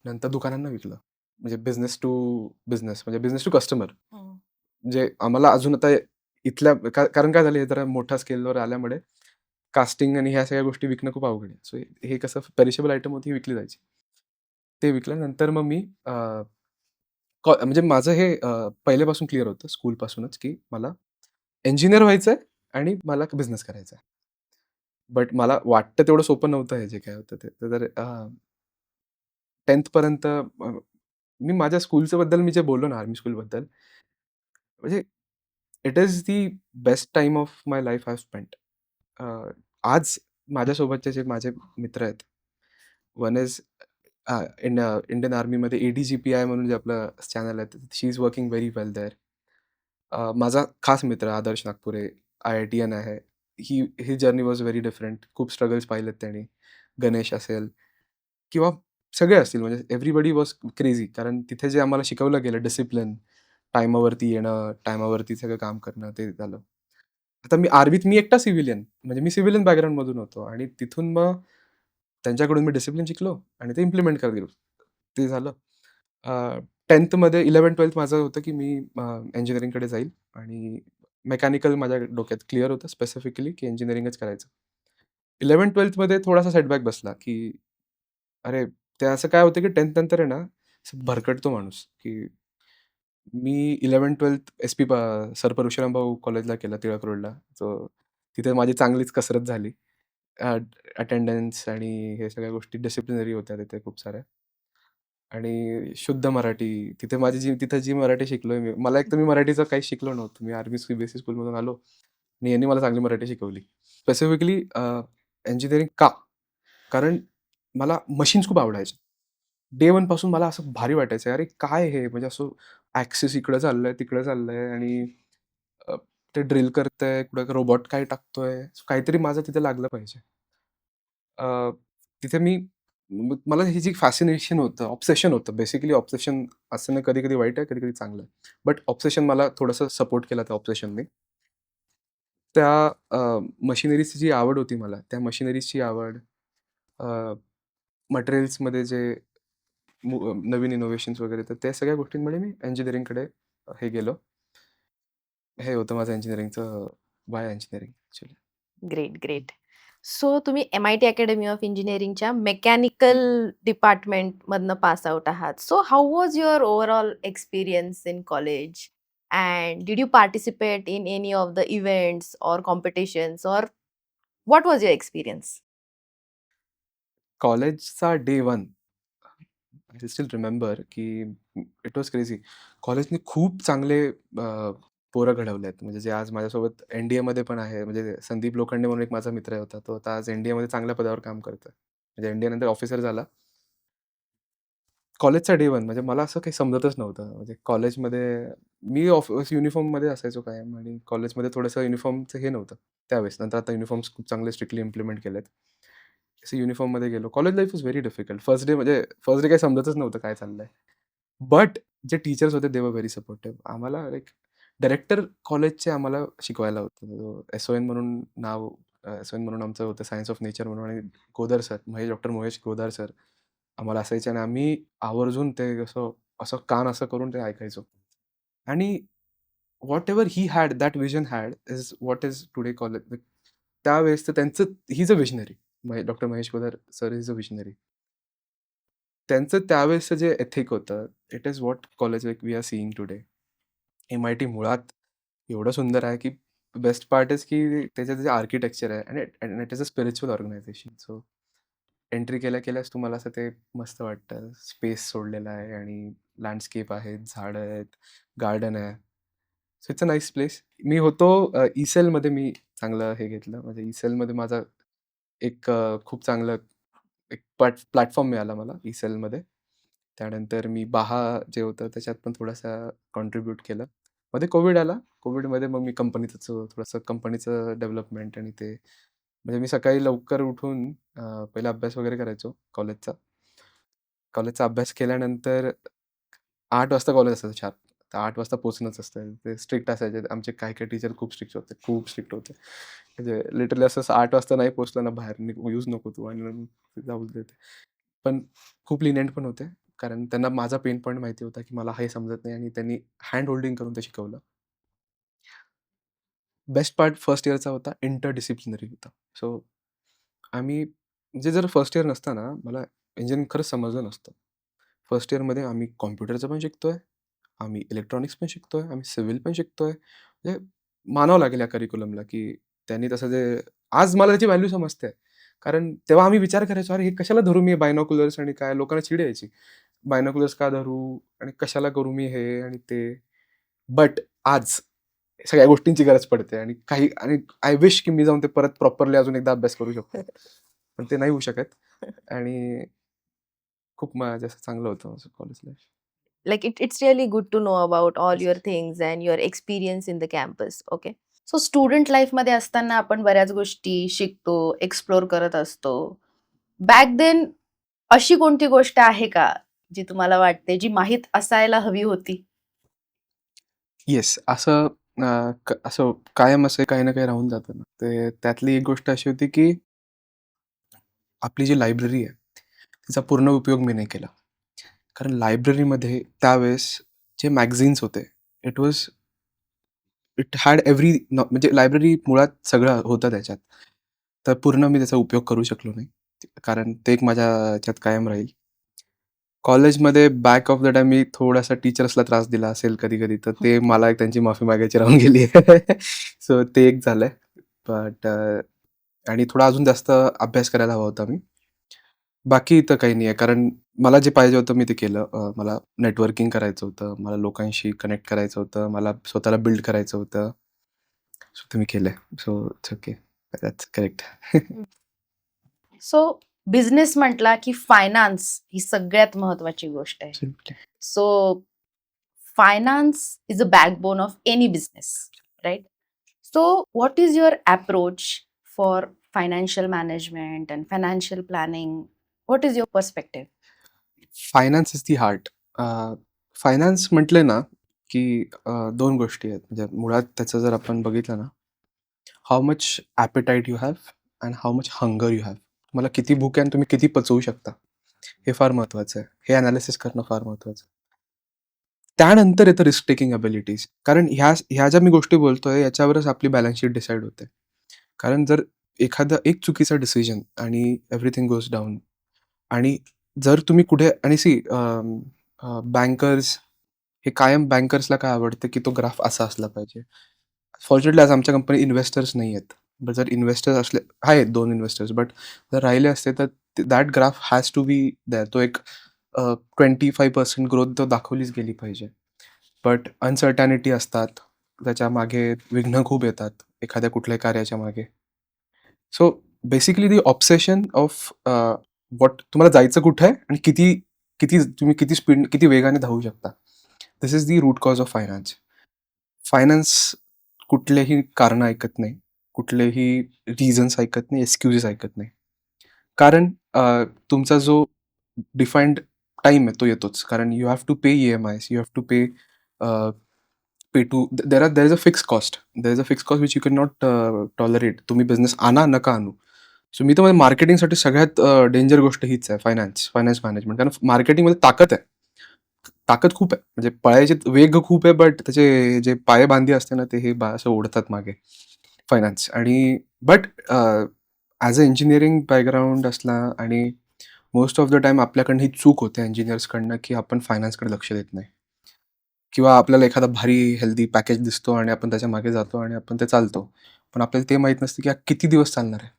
नंतर दुकानांना विकलं. म्हणजे बिझनेस टू बिझनेस म्हणजे बिझनेस टू कस्टमर. हं. म्हणजे आम्हाला अजून आता इथल्या कारण काय झालं हे जरा मोठ्या स्केलवर आल्यामुळे कास्टिंग आणि ह्या सगळ्या गोष्टी विकणं खूप अवघड आहे. सो हे कसं पेरिशेबल आयटम होती, ही विकली जायची. ते विकलं. नंतर मग मी म्हणजे माझं हे पहिल्यापासून क्लिअर होतं स्कूलपासूनच, की मला इंजिनिअर व्हायचंय आणि मला बिझनेस करायचा आहे. बट मला वाटतं तेवढं सोपं नव्हतं हे जे काही होतं ते. तर 10th पर्यंत मी माझ्या स्कूलच्या बद्दल मी जे बोललो ना, आर्मी स्कूलबद्दल, म्हणजे it is the best time of my life I have spent. आज माझ्यासोबतचे जे माझे मित्र आहेत, वन इज इंडियन आर्मीमध्ये ए-डी-जी-पी-आय म्हणून जे आपलं चॅनल आहे, she is working very well there. माझा खास मित्र आदर्श नागपुरे, आय-आय-टी-एन आहे. His journey was very different. खूप स्ट्रगल्स पाहिलेत त्याने. गणेश असेल किंवा सगळे असतील म्हणजे एव्हरीबडी वॉज क्रेझी. कारण तिथे जे आम्हाला शिकवलं गेलं डिसिप्लिन, टाईमावरती येणं, टाईमावरती सगळं काम करणं ते झालं. आता आर्मीत मी एकटा सिव्हिलियन म्हणजे मी सिव्हिलियन बॅकग्राऊंडमधून होतो आणि तिथून मग त्यांच्याकडून मी डिसिप्लिन शिकलो आणि ते इम्प्लिमेंट करत गेलो. ते झालं. 10thमध्ये 11th-12th माझं होतं, की मी इंजिनिअरिंगकडे जाईल आणि मेकॅनिकल माझ्या डोक्यात क्लिअर होतं स्पेसिफिकली, की इंजिनिअरिंगच करायचं. 11th-12thमध्ये थोडासा सेटबॅक बसला, की अरे, ते असं काय होतं, की 10th नंतर आहे ना, असं भरकटतो माणूस, की मी 11th-12th एस-पी सर परशुराम भाऊ कॉलेजला केलं टिळक रोडला. सो तिथे माझी चांगलीच कसरत झाली. अटेंडन्स आणि हे सगळ्या गोष्टी डिसिप्लिनरी होत्या तिथे खूप साऱ्या. आणि शुद्ध मराठी. तिथं जी मराठी शिकलोय मी, मला एक तर मी मराठीचं काही शिकलो नव्हतं. मी आर्मी सीबीएसई स्कूलमधून आलो आणि यांनी मला चांगली मराठी शिकवली. स्पेसिफिकली इंजिनिअरिंग का? कारण मला मशीन्स खूप आवडायच्या. डे वन पासून मला असं भारी वाटायचं, अरे काय हे? म्हणजे असं ॲक्सेस इकडं चाललंय, तिकडं चाललंय आणि अ, ते ड्रिल करतंय, कुठं रोबोट काय टाकतोय, काहीतरी माझं तिथे लागलं पाहिजे. अ, तिथे मला ही जी फॅसिनेशन होतं, ऑब्सेशन होतं. बेसिकली ऑब्सेशन असणं कधी-कधी वाईट आहे, कधी-कधी चांगलं आहे. बट ऑब्सेशन मला थोडंसं सपोर्ट केला त्या ऑब्सेशनने. त्या मशिनरीजची जी आवड होती मला, त्या मशिनरीजची आवड, अ, मटेरियल्समध्ये जे नवीन इनोव्हेशन्स वगैरे, तर त्या सगळ्या गोष्टींमुळे मी इंजिनिअरिंगकडे हे गेलो. हे होतं माझं इंजिनिअरिंगचं why engineering actually. Great, great. So तुम्ही MIT अकॅडमी ऑफ इंजिनिअरिंगच्या मेकॅनिकल डिपार्टमेंटमधनं पास आउट आहात. So how was your overall experience in college? And did you participate in any of the events or competitions or what was your experience? कॉलेजचा डे 1 आय स्टिल रिमेंबर की इट वॉज क्रेझी. कॉलेजने खूप चांगले पोरं घडवलेत. म्हणजे जे आज माझ्यासोबत एन-डी-एमध्ये पण आहे. म्हणजे संदीप लोखंडे म्हणून एक माझा मित्र होता. तो आता आज एन-डी-एमध्ये चांगल्या पदावर काम करतोय. म्हणजे एन-डी-ए नंतर ऑफिसर झाला. कॉलेजचा डे 1 म्हणजे मला असं काही समजतच नव्हतं. म्हणजे कॉलेजमध्ये मी युनिफॉर्ममध्ये असायचो कायम आणि कॉलेजमध्ये थोडंसं युनिफॉर्मचं हे नव्हतं त्यावेळेस. नंतर आता युनिफॉर्म्स खूप चांगले स्ट्रिक्टली इम्प्लिमेंट केलेत. असं युनिफॉर्ममध्ये गेलो. College life was very difficult. First day काही समजतच नव्हतं काय चाललंय. बट जे टीचर्स होते दे वर व्हेरी सपोर्टिव्ह. आम्हाला लाइक डायरेक्टर कॉलेजचे आम्हाला शिकवायला होतं. एस-ओ-एन म्हणून नाव एस-ओ-एन म्हणून आमचं होतं सायन्स ऑफ नेचर म्हणून आणि Godar sir, doctor Mahesh Godar sir आम्हाला असायचे आणि आम्ही आवर्जून ते असं असं कान असं करून ते ऐकायचो. आणि whatever he had that vision had is what is today college. त्यावेळेस तर त्यांचं he is a visionary. Doctor Mahesh Godar sir is a visionary. त्यांचं त्यावेळेसचं जे एथिक होतं, it is what college like we are seeing today. एम-आय-टी मुळात एवढं सुंदर आहे, की बेस्ट पार्ट इज की त्याचं जे आर्किटेक्चर आहे आणि it is a spiritual organization. So entry केल्याच तुम्हाला असं ते मस्त वाटतं. स्पेस सोडलेला आहे आणि लँडस्केप आहेत, झाडं आहेत, गार्डन आहे. So it's a nice place. मी होतो ई-सेलमध्ये मी चांगलं हे घेतलं. म्हणजे ई-सेलमध्ये माझा खूप चांगलं एक प्लॅटफॉर्म मिळाला मला ई-सेलमध्ये. त्यानंतर मी बाहा जे होतं त्याच्यात पण थोडासा कॉन्ट्रिब्यूट केलं. मध्ये कोविड आला. कोविडमध्ये मग मी थोडंसं कंपनीचं डेव्हलपमेंट आणि ते म्हणजे मी सकाळी लवकर उठून पहिला अभ्यास वगैरे करायचो कॉलेजचा. कॉलेजचा अभ्यास केल्यानंतर 8 वाजता कॉलेज असायचं 4. तर 8 वाजता पोहोचणंच असतं. ते स्ट्रिक्ट असायचे. आमचे काही-काही टीचर खूप स्ट्रिक्ट होते. खूप स्ट्रिक्ट होते. म्हणजे लिटरली असं 8 वाजता नाही पोहोचलं ना बाहेर येऊच नको तू आणि मग जाऊ देते. पण खूप लिनिएंट पण होते. कारण त्यांना माझा पेन पॉइंट माहिती होता, की मला हे समजत नाही आणि त्यांनी हँड होल्डिंग करून ते शिकवलं. बेस्ट पार्ट फर्स्ट इयरचा होता, इंटर डिसिप्लिनरी होता. सो आम्ही म्हणजे जर फर्स्ट इयर नसता ना, मला इंजिनिअरिंग खरंच समजलं नसतं. फर्स्ट इयरमध्ये आम्ही कॉम्प्युटरचं पण शिकतोय, आम्ही इलेक्ट्रॉनिक्स पण शिकतोय, आम्ही सिव्हिल पण शिकतोय. म्हणजे मानावं लागेल या करिक्युलमला, की त्यांनी तसं जे आज मला त्याची व्हॅल्यू समजते. कारण तेव्हा आम्ही विचार करायचो, "अरे, हे कशाला धरू मी बायनॉक्युलर्स आणि काय?" लोकांना चिड यायची. बायनॉक्युलर्स का धरू आणि कशाला करू मी हे आणि ते. बट आज सगळ्या गोष्टींची गरज पडते आणि आय विश की मी जाऊन ते परत प्रॉपरली अजून एकदा अभ्यास करू शकतो. पण ते नाही होऊ शकत आणि खूप जास्त चांगलं होतं माझं college life. Like it's really good to know about all yes. your things and your experience in the campus. Okay. So student लाईफमध्ये असताना आपण बऱ्याच गोष्टी शिकतो, एक्सप्लोर करत असतो. बॅक देन अशी कोणती गोष्ट आहे का, जी तुम्हाला वाटते, जी माहीत असायला हवी होती? येस. असं कायम असं काही ना काही राहून जातं ना. ते त्यातली एक गोष्ट अशी होती, की आपली जी लायब्ररी आहे, तिचा पूर्ण उपयोग मी नाही केला. कारण लायब्ररीमध्ये त्यावेळेस जे मॅगझिन्स होते, इट वॉज इट हॅड म्हणजे लायब्ररी मुळात सगळं होतं त्याच्यात. तर पूर्ण मी त्याचा उपयोग करू शकलो नाही. कारण ते एक माझ्या ह्याच्यात कायम राहील. कॉलेजमध्ये बॅक ऑफ द टाईम मी थोडासा टीचर्सला त्रास दिला असेल कधी-कधी, तर ते मला एक त्यांची माफी मागायची राहून गेली आहे. सो ते एक झालंय. बट आणि थोडा अजून जास्त अभ्यास करायला हवा होता मी. बाकी इथं काही नाहीये. कारण मला जे पाहिजे होतं मी ते केलं. मला नेटवर्किंग करायचं होतं. मला लोकांशी कनेक्ट करायचं होतं. मला स्वतःला बिल्ड करायचं होतं. सो ते मी केलंय. So it's okay. That's correct. So business म्हटला की फायनान्स ही सगळ्यात महत्वाची गोष्ट आहे. So finance is a backbone of any business, right? So what is your approach for financial management and financial planning? What is your perspective? Finance is the heart. Finance म्हटले ना, की 2 गोष्टी आहेत. म्हणजे मुळात त्याचं जर आपण बघितलं ना, how much appetite you have and how much hunger you have. तुम्हाला किती भूक आहे आणि तुम्ही किती पचवू शकता, हे फार महत्त्वाचं आहे. हे एनालिसिस करणं फार महत्त्वाचं आहे. त्यानंतर येतं रिस्क टेकिंग एबिलिटीज. कारण ह्या ज्या मी गोष्टी बोलतोय याच्यावरच आपली बॅलन्स शीट डिसाईड होते. कारण जर एखादा एक चुकीचा डिसिजन आणि एव्हरीथिंग गोज डाउन आणि जर तुम्ही कुठे आणि बँकर्स हे कायम बँकर्सला काय आवडतं, की तो ग्राफ असा असला पाहिजे. फॉर्च्युनेटली आज आमच्या कंपनीत इन्व्हेस्टर्स नाही आहेत. बट जर इन्व्हेस्टर्स असले आहेत 2 इन्व्हेस्टर्स बट जर राहिले असते तर that graph has to be there. तो एक 25% ग्रोथ तो दाखवलीच गेली पाहिजे. बट अनसर्टॅनिटी असतात. त्याच्या मागे विघ्न खूप येतात, एखाद्या कुठल्याही कार्याच्या मागे. So basically the obsession of what तुम्हाला जायचं कुठे आहे आणि किती किती तुम्ही किती स्पीड किती वेगाने धावू शकता. This is the root cause of finance. Finance कुठलेही कारणं ऐकत नाही. कुठलेही रिझन्स ऐकत नाही, एक्सक्यूजेस ऐकत नाही. कारण तुमचा जो डिफाईन्ड टाईम आहे तो येतोच. कारण you have to pay EMIs, you have to pay pay to there is a fixed cost. There is a fixed cost which you can not tolerate. तुम्ही बिझनेस आणा, नका आणू. सो मी तर माझ्या मार्केटिंगसाठी सगळ्यात डेंजर गोष्ट हीच आहे फायनान्स मॅनेजमेंट. कारण मार्केटिंगमध्ये ताकद आहे. ताकद खूप आहे. म्हणजे पळायचे वेग खूप आहे, बट त्याचे जे पायेबांधी असते ना, ते हे असं ओढतात मागे फायनान्स. आणि but as a engineering background असला आणि मोस्ट ऑफ द टाईम आपल्याकडनं ही चूक होते इंजिनिअर्सकडनं, की आपण फायनान्सकडे लक्ष देत नाही. किंवा आपल्याला एखादा भारी हेल्दी पॅकेज दिसतो आणि आपण त्याच्या मागे जातो आणि आपण ते चालतो. पण आपल्याला ते माहीत नसतं, की हा किती दिवस चालणार आहे.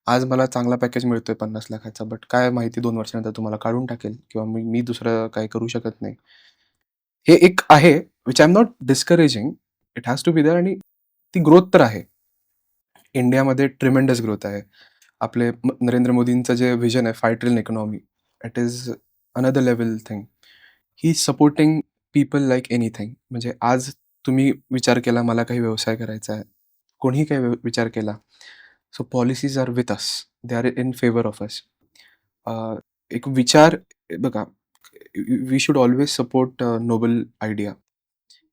आज मला चांगला पॅकेज मिळतोय 50,00,000चा, बट काय माहिती 2 वर्षानंतर तुम्हाला काढून टाकेल किंवा मी दुसरं काही करू शकत नाही. हे एक आहे which I am not discouraging. It has to be there आणि ती ग्रोथ तर आहे. इंडियामध्ये ट्रिमेंडस ग्रोथ आहे. आपले नरेंद्र मोदींचं जे व्हिजन आहे 5 trillion economy, it is another level thing. He is supporting people like anything. म्हणजे आज तुम्ही विचार केला मला काही व्यवसाय करायचा आहे. कोणीही काही विचार केला. So policies are with us. They are in favour of us. एक विचार बघा, we should always support noble idea.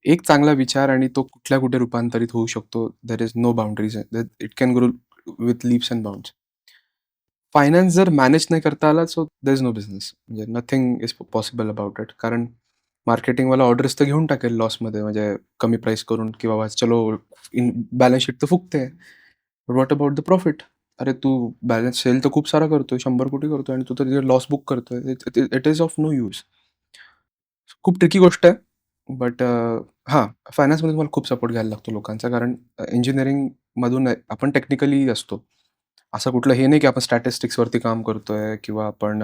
एक चांगला विचार आणि तो कुठल्या कुठे रूपांतरित होऊ शकतो. There is no boundaries. It can grow with leaps and bounds. Finance जर मॅनेज नाही करता आला, so there is no business. म्हणजे nothing is possible about it. कारण मार्केटिंगवाला ऑर्डर्स तर घेऊन टाकेल लॉसमध्ये, म्हणजे कमी प्राईस करून, की बाबा चलो बॅलन्स शीट तर फुगते. What about the profit? अरे तू बॅलन्स सेल तर खूप सारा करतोय, 100 कोटी करतोय आणि तू तर लॉस बुक करतोय. It is of no use. खूप ट्रिकी गोष्ट आहे. बट हां, फायनान्समध्ये तुम्हाला खूप सपोर्ट घ्यायला लागतो लोकांचा. कारण इंजिनिअरिंगमधून आपण टेक्निकली असतो. असं कुठलं हे नाही की आपण स्टॅटिस्टिक्सवरती काम करतोय किंवा आपण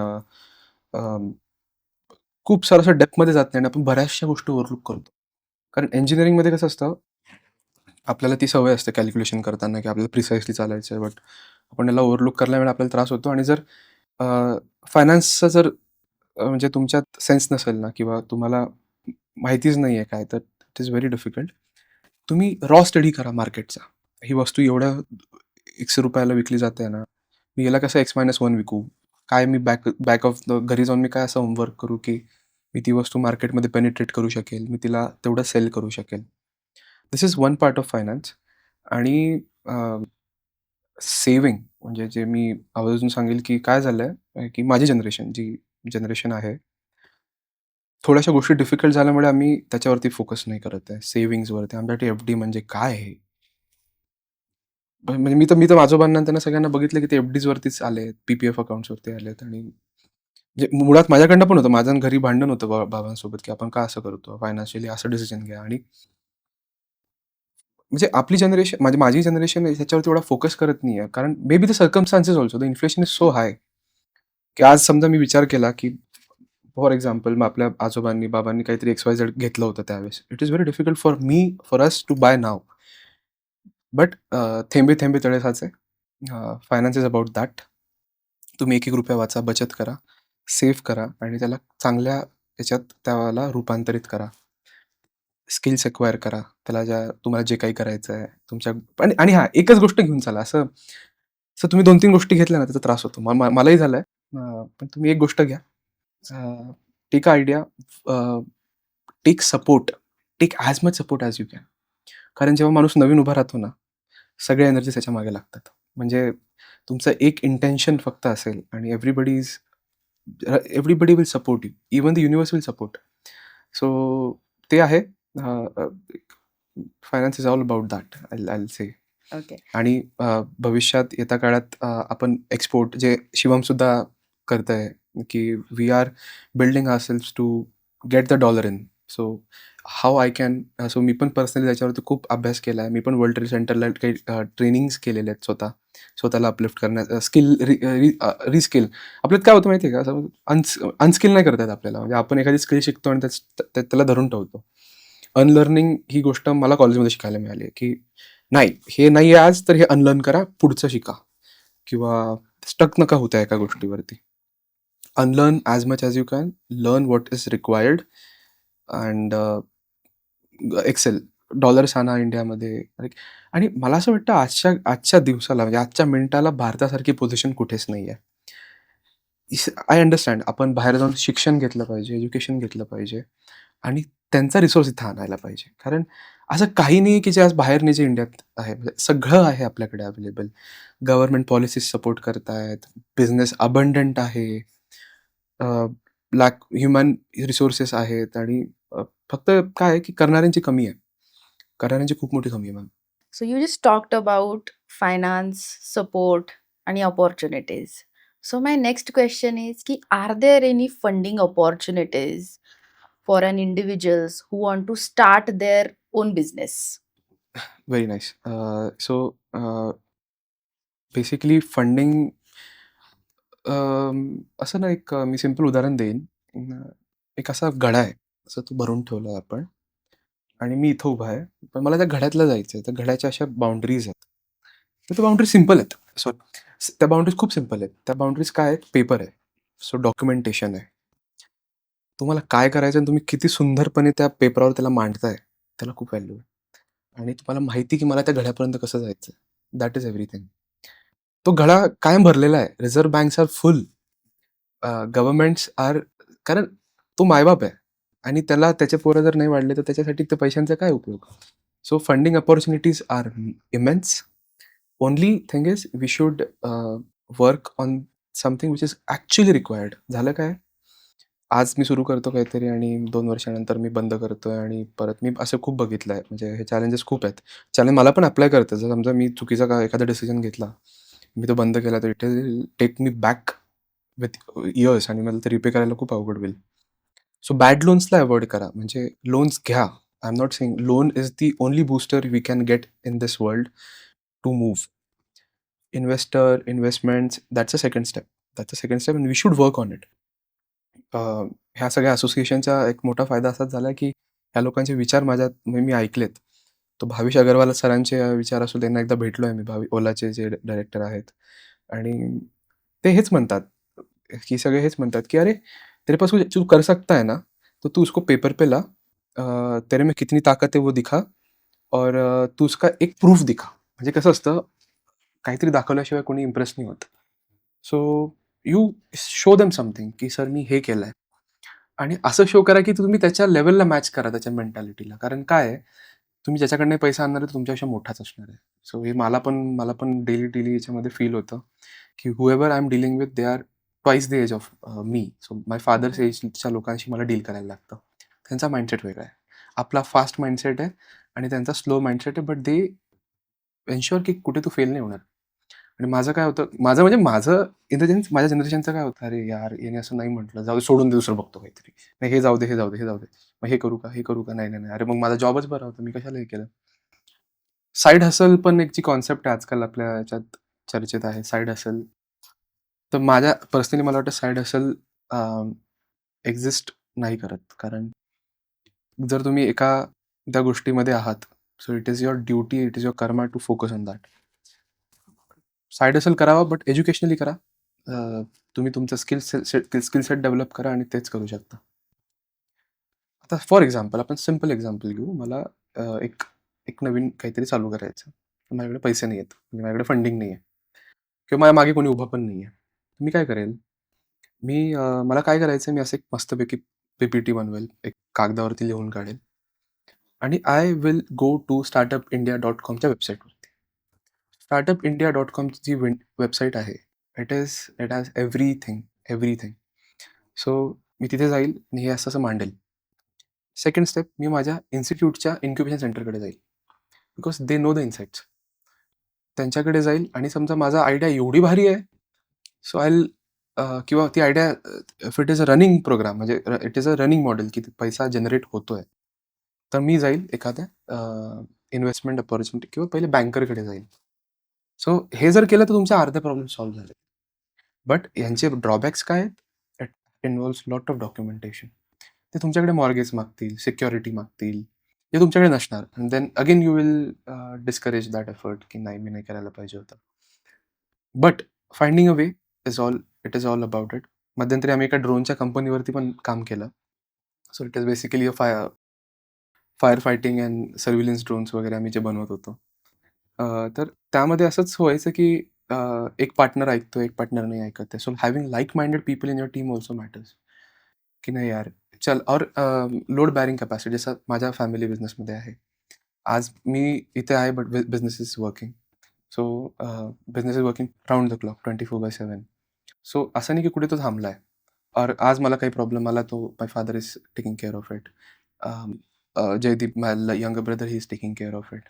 खूप सारं असं डेप्थमध्ये जात नाही आणि आपण बऱ्याचशा गोष्टी ओव्हरलूक करतो. कारण इंजिनिअरिंगमध्ये कसं असतं, आपल्याला ती सवय असते कॅल्क्युलेशन करताना, की आपल्याला प्रिसाइजली चालायचं आहे. बट आपण याला ओव्हरलूक करल्यामुळे आपल्याला त्रास होतो. आणि जर फायनान्सचा जर म्हणजे तुमच्यात सेन्स नसेल ना किंवा तुम्हाला माहितीच नाही आहे काय, तर इट इज व्हेरी डिफिकल्ट. तुम्ही रॉ स्टडी करा मार्केटचा. ही वस्तू एवढ्या ₹100 विकली जाते ना, मी याला कसं X-1 विकू? काय मी बॅक ऑफ द घरी जाऊन मी काय असं होमवर्क करू, की मी ती वस्तू मार्केटमध्ये पेनिट्रेट करू शकेल, मी तिला तेवढं सेल करू शकेल. This is one part of finance. आणि सेव्हिंग म्हणजे जे मी आवर्जून सांगेल, की काय झालंय, की माझी जनरेशन जी जनरेशन आहे, थोड्याशा गोष्टी डिफिकल्ट झाल्यामुळे आम्ही त्याच्यावरती फोकस नाही करत आहे. सेव्हिंग्जवरती. आमच्यासाठी एफ-डी म्हणजे काय आहे? म्हणजे मी तर आजोबांना त्यांना सगळ्यांना बघितलं, की ते एफ-डीजवरतीच आले, पी-पी-एफ अकाउंट्सवरती आलेत. आणि म्हणजे मुळात माझ्याकडनं पण होतं. माझं आणि घरी भांडण होतं बाबांसोबत, की आपण का असं करतो? फायनान्शियली असं डिसिजन घ्या. आणि म्हणजे आपली जनरेशन म्हणजे माझी जनरेशन ह्याच्यावरती एवढा फोकस करत नाहीये. कारण maybe the circumstances also the inflation is so high. की आज समजा मी विचार केला, की फॉर एक्झाम्पल मग आपल्या आजोबांनी, बाबांनी काहीतरी XYZ घेतलं होतं त्यावेळेस. It is very difficult for us to buy now. But थेंबे थेंबे तळे साचे. Finance is about that. तुम्ही एक एक रुपया वाचा, बचत करा, सेव्ह करा आणि त्याला चांगल्या याच्यात त्याला रूपांतरित करा. स्किल्स एक्वायर करा. त्याला तुम्हाला जे काही करायचं आहे तुमच्या आणि हां, एकच गोष्ट घेऊन चाला. असं असं तुम्ही 2-3 गोष्टी घेतल्या ना त्याचा त्रास होतो. मलाही झालाय. पण तुम्ही एक गोष्ट घ्या. Take a idea, take support, take as much support as you can. कारण जेव्हा माणूस नवीन उभा राहतो ना, सगळ्या एनर्जी त्याच्या मागे लागतात. म्हणजे तुमचं एक इंटेन्शन फक्त असेल आणि everybody will support you. Even the universe will support. So ते आहे. Finance is all about that. I will say. Okay. आणि भविष्यात येत्या काळात आपण एक्सपोर्ट जे शिवम सुद्धा करतंय, की we are building ourselves to get the dollar in. So how I can. So मी पण पर्सनली त्याच्यावरती खूप अभ्यास केला आहे. मी पण वर्ल्ड ट्रेड सेंटरला काही ट्रेनिंग्स केलेले आहेत स्वतःला अपलिफ्ट करण्यात, स्किल रिस्किल. आपल्यात काय होतं माहिती आहे का, असं अनस्किल नाही करता येत आपल्याला. म्हणजे आपण एखादी स्किल शिकतो आणि त्याला धरून ठेवतो. अनलर्निंग ही गोष्ट मला कॉलेजमध्ये शिकायला मिळाली आहे, की नाही, हे नाही आहे आज तर हे अनलर्न करा, पुढचं शिका किंवा स्टक नका होता एका गोष्टीवरती. Unlearn as much as you can, learn what is required and excel. Dollars आणा इंडियामध्ये. आणि मला असं वाटतं आजच्या दिवसाला म्हणजे आजच्या मिनिटाला भारतासारखी पोझिशन कुठेच नाही आहे. आय अंडरस्टँड आपण बाहेर जाऊन शिक्षण घेतलं पाहिजे, एज्युकेशन घेतलं पाहिजे आणि त्यांचा रिसोर्स इथं आणायला पाहिजे. कारण असं काही नाही की जे आज बाहेर नाही, जे इंडियात आहे. म्हणजे सगळं आहे आपल्याकडे अवेलेबल. गव्हर्नमेंट पॉलिसीज सपोर्ट करतायत, बिझनेस अबंडंट आहे, ह्युमन रिसोर्सेस आहेत आणि फक्त काय आहे की करणाऱ्यांची कमी आहे. करणाऱ्यांची खूप मोठी कमी आहे ma'am. So you just talked about finance, support, and opportunities. So my next question is ki, are there any funding opportunities for an individuals who want to start their own business? Very nice. So basically funding, असं ना, एक मी सिंपल उदाहरण देईन. एक असा घडा आहे, असं तो भरून ठेवला आहे आपण आणि मी इथं उभा आहे. पण मला त्या घड्यातलं जायचं आहे. त्या घड्याच्या अशा बाउंडरीज आहेत. तर त्या बाउंडरीज सिंपल आहेत. सो त्या बाउंडरीज खूप सिंपल आहेत. त्या बाउंडरीज काय आहेत? पेपर आहे. सो डॉक्युमेंटेशन आहे. तुम्हाला काय करायचं आणि तुम्ही किती सुंदरपणे त्या पेपरावर त्याला मांडताय, त्याला खूप व्हॅल्यू आहे. आणि तुम्हाला माहिती की मला त्या घड्यापर्यंत कसं जायचं, दॅट इज एव्हरीथिंग. तो घडा कायम भरलेला आहे. Reserve banks are full. Governments are, कारण तो मायबाप आहे आणि त्याला त्याचे पोरं जर नाही वाढले तर त्याच्यासाठी त्या पैशांचा काय उपयोग? So funding opportunities are immense. Only thing is we should work on something which is actually required. झालं काय? आज मी सुरू करतो काहीतरी आणि 2 वर्षानंतर मी बंद करतोय आणि परत मी असं खूप बघितलं आहे. म्हणजे हे चॅलेंजेस खूप आहेत. चॅलेंज मला पण अप्लाय करतं. जर समजा मी चुकीचा एखादा डिसिजन घेतला, मी तो बंद केला, तर it will take me back with years आणि मला ते रिपे करायला खूप अवघड होईल. सो बॅड लोन्सला अव्हॉइड करा. म्हणजे लोन्स घ्या. I am not saying loan is the only booster we can get in this world to move. Investor, investments, that's a second step. And we should work on it. ह्या सगळ्या असोसिएशनचा एक मोठा फायदा असाच झाला की ह्या लोकांचे विचार मी ऐकलेत. तो भाविश अग्रवाल सरांचे विचार असो, त्यांना एकदा भेटलो आहे मी, ओलाचे जे डायरेक्टर आहेत. आणि ते हेच म्हणतात, की सगळे हेच म्हणतात की अरे, तेरे पास कुछ तू कर सकता है ना, तो तू उसको पेपर पे ला. तेरे में कितनी ताकत है वो दिखा और तू उसका एक प्रूफ दिखा. म्हणजे कसं असतं, काहीतरी दाखवल्याशिवाय कोणी इम्प्रेस नाही होत. So you show them something की सर मी हे केलंय. आणि असं शो करा की तुम्ही त्याच्या लेव्हलला मॅच करा, त्याच्या मेंटॅलिटीला. कारण काय आहे, तुम्ही ज्याच्याकडनं पैसा आणणार आहे तो तुमच्यापेक्षा मोठाच असणार आहे. सो हे मला पण डेली याच्यामध्ये फील होतं की whoever I am dealing with, they are twice the age of me. So my father's एजच्या लोकांशी मला डील करायला लागतं. त्यांचा माइंडसेट वेगळा आहे. आपला फास्ट माइंडसेट आहे आणि त्यांचा स्लो माइंडसेट आहे. बट दे एन्श्युअर की कुठे तू फेल नाही होणार. आणि माझं काय होतं, माझं इन द सेन्स माझ्या जनरेशनचं काय होतं, अरे यार, याने असं नाही म्हटलं, जाऊ दे, सोडून दे, दुसरं बघतो काहीतरी. नाही, हे जाऊ दे, हे जाऊ दे, हे जाऊ दे. मग हे करू का, हे करू का? नाही, नाही, नाही. अरे मग माझा जॉबच बरा होता, मी कशाला हे केलं? साइड हसल पण एक जी कॉन्सेप्ट आहे आजकाल आपल्या याच्यात चर्चेत आहे, साइड हसल. तर माझ्या पर्सनली मला वाटतं साईड हसल एक्झिस्ट नाही करत. कारण जर तुम्ही त्या गोष्टीमध्ये आहात, so it is your duty, it is your karma to focus on that. Side hustle करावा, बट एज्युकेशनली करा. तुम्ही तुमचं स्किल सेट डेव्हलप करा आणि तेच करू शकता. आता फॉर एक्झाम्पल आपण सिम्पल एक्झाम्पल घेऊ. मला एक एक नवीन काहीतरी चालू करायचं. माझ्याकडे पैसे नाही आहेत, म्हणजे माझ्याकडे फंडिंग नाही आहे किंवा माझ्या मागे कोणी उभं पण नाही आहे. मी काय करेल? मला काय करायचं, मी असं एक मस्तपैकी PPT बनवेल, एक कागदावरती लिहून काढेल आणि आय विल गो टू startupindia.comच्या वेबसाईटवरती. startupindia.comची जी वेबसाईट आहे, इट हॅज एव्हरीथिंग. सो मी तिथे जाईल आणि हे असं मांडेल. सेकंड स्टेप, मी माझ्या इन्स्टिट्यूटच्या इन्क्युबेशन सेंटरकडे जाईल. Because they know the insights. त्यांच्याकडे जाईल आणि समजा माझा आयडिया एवढी भारी आहे, सो किंवा ती idea if it is a running program, म्हणजे it is a running model की पैसा जनरेट होतोय, तर मी जाईल एखाद्या इन्व्हेस्टमेंट अपॉर्च्युनिटी किंवा पहिले बँकरकडे जाईल. सो हे जर केलं तर तुमचे अर्धे प्रॉब्लेम सॉल्व्ह झाले. बट यांचे ड्रॉबॅक्स काय आहेत? It involves lot of documentation. ते तुमच्याकडे मॉर्गेज मागतील, सिक्युरिटी मागतील, जे तुमच्याकडे नसणार. And then again you will discourage that effort की नाही, मी नाही करायला पाहिजे होतं. But finding a way it is all about it. मध्यंतरी आम्ही एका ड्रोनच्या कंपनीवरती पण काम केलं. So it is basically a fire fighting and surveillance drones वगैरे आम्ही जे बनवत होतो. तर त्यामध्ये असंच व्हायचं की एक पार्टनर ऐकतो, एक पार्टनर नाही ऐकत आहे. So having like minded people in your team also matters. की नाही यार, चल. और लोड बॅरिंग कॅपॅसिटी जसं माझ्या फॅमिली बिझनेसमध्ये आहे. आज मी इथे आहे, but business is working. So business is working round the clock 24/7. So असं नाही की कुठे तो थांबला आहे. और आज मला काही प्रॉब्लेम आला, तो my father is taking care of it. Jaydeep, my younger brother, he is taking care of it.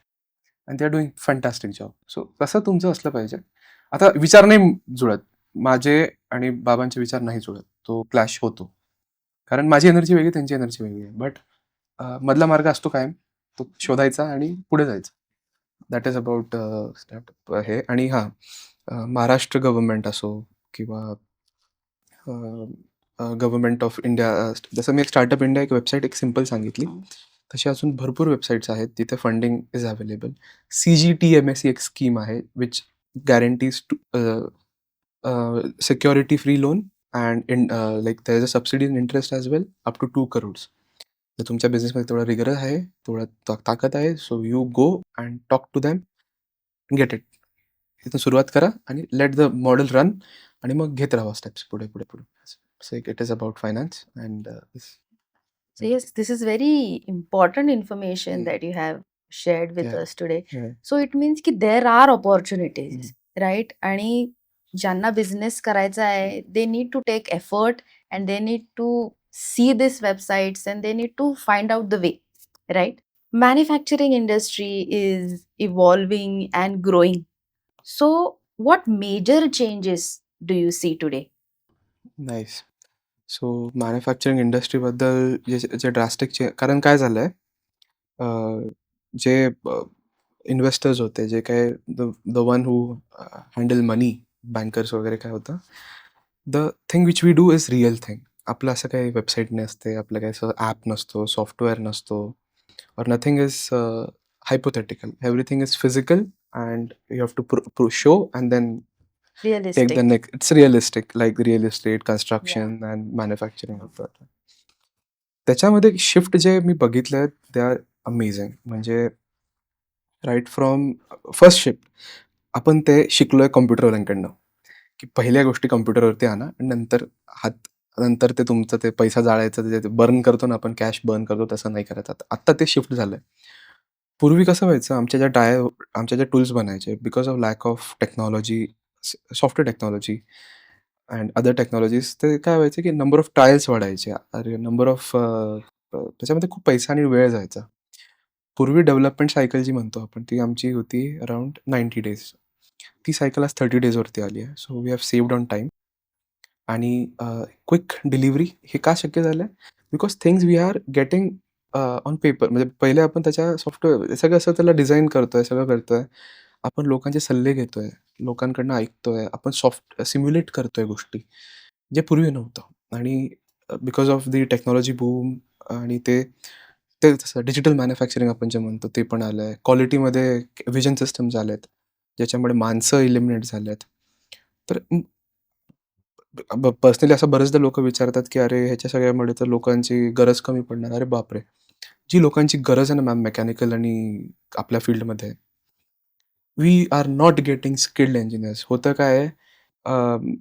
And they are doing fantastic job. So तसं तुमचं असलं पाहिजे. आता विचार नाही जुळत. माझे आणि बाबांचे विचार नाही जुळत. तो क्लॅश होतो. कारण माझी एनर्जी वेगळी, त्यांची एनर्जी वेगळी आहे. बट मधला मार्ग असतो कायम. तो शोधायचा आणि पुढे जायचं. दॅट इज अबाउट स्टार्टअप हे. आणि हां, महाराष्ट्र गव्हर्नमेंट असो किंवा गव्हर्नमेंट ऑफ इंडिया, जसं मी एक स्टार्टअप इंडिया एक वेबसाईट एक सिम्पल सांगितली, तशी अजून भरपूर वेबसाईट्स आहेत जिथे फंडिंग इज अवेलेबल. CGTMS ही एक स्कीम आहे which guarantees to security free loan and like there is a subsidy in interest as well up to 2 crores. तर तुमच्या बिझनेसमध्ये तेवढा रिगर आहे, तेवढा ताकद आहे. So you go and talk to them, get it. इथून सुरुवात करा आणि लेट द मॉडेल रन आणि मग घेत राहा स्टेप्स पुढे, पुढे, पुढे. So it is about finance and So yes, this is very important information Mm. that you have shared with Yeah. us today. Yeah. So it means की there are opportunities, right? आणि ज्यांना बिझनेस करायचा आहे, they need to take effort and they need to see these websites and they need to find out the way, right? Manufacturing industry is evolving and growing. So what major changes do you see today? Nice. So manufacturing इंडस्ट्रीबद्दल जे ड्रास्टिक कारण काय झालं आहे, जे इन्व्हेस्टर्स होते, जे काय the one who handle money, bankers वगैरे काय होतं, the thing which we do is real thing. आपलं असं काही वेबसाईट नसते, आपलं काही असं ॲप नसतो, सॉफ्टवेअर नसतो, or nothing is hypothetical. Everything is physical and you have to show and then take the Realistic. next. It's realistic, like real estate, Yeah. construction and manufacturing of that. त्याच्यामध्ये शिफ्ट जे मी बघितले आहेत, दे आर अमेझिंग. म्हणजे राईट फ्रॉम फर्स्ट शिफ्ट आपण ते शिकलोय कॉम्प्युटरवाल्यांकडनं, की पहिल्या गोष्टी कॉम्प्युटरवरती आणा आणि नंतर ते तुमचं ते पैसा जाळायचं, ते बर्न करतो ना आपण, कॅश बर्न करतो, तसं नाही करायचं. आत्ता ते शिफ्ट झालंय. पूर्वी कसं व्हायचं, आमच्या ज्या टूल्स बनायचे, because of lack of technology, software technology and other technologies, ते काय व्हायचं की नंबर ऑफ ट्रायल्स वाढायचे. अरे नंबर ऑफ त्याच्यामध्ये खूप पैसा आणि वेळ जायचा. पूर्वी डेव्हलपमेंट सायकल जी म्हणतो आपण, ती आमची होती अराउंड 90 डेज. ती सायकल आज 30 डेजवरती आली आहे. So we have saved on time. आणि क्विक डिलिव्हरी हे का शक्य झालं आहे? Because things we are getting on paper. म्हणजे पहिले आपण त्याच्या सॉफ्टवेअर सगळं असं त्याला डिझाईन करतोय, सगळं करतोय. आपण लोकांचे सल्ले घेतोय, लोकांकडनं ऐकतोय, आपण सिम्युलेट करतोय गोष्टी, जे पूर्वी नव्हतं. आणि because of the technology boom आणि ते ते तसं डिजिटल मॅन्युफॅक्चरिंग आपण जे म्हणतो ते पण आलंय. क्वालिटीमध्ये व्हिजन सिस्टम्स आलेत, ज्याच्यामुळे माणसं एलिमिनेट झालेत. तर पर्सनली असं बरेचदा लोकं विचारतात, की "अरे, ह्याच्या सगळ्यामुळे तर लोकांची गरज कमी पडणार." अरे बापरे! जी लोकांची गरज आहे ना मॅम मेकॅनिकल आणि आपल्या फील्डमध्ये, we are not getting skilled engineers. होतं काय आहे,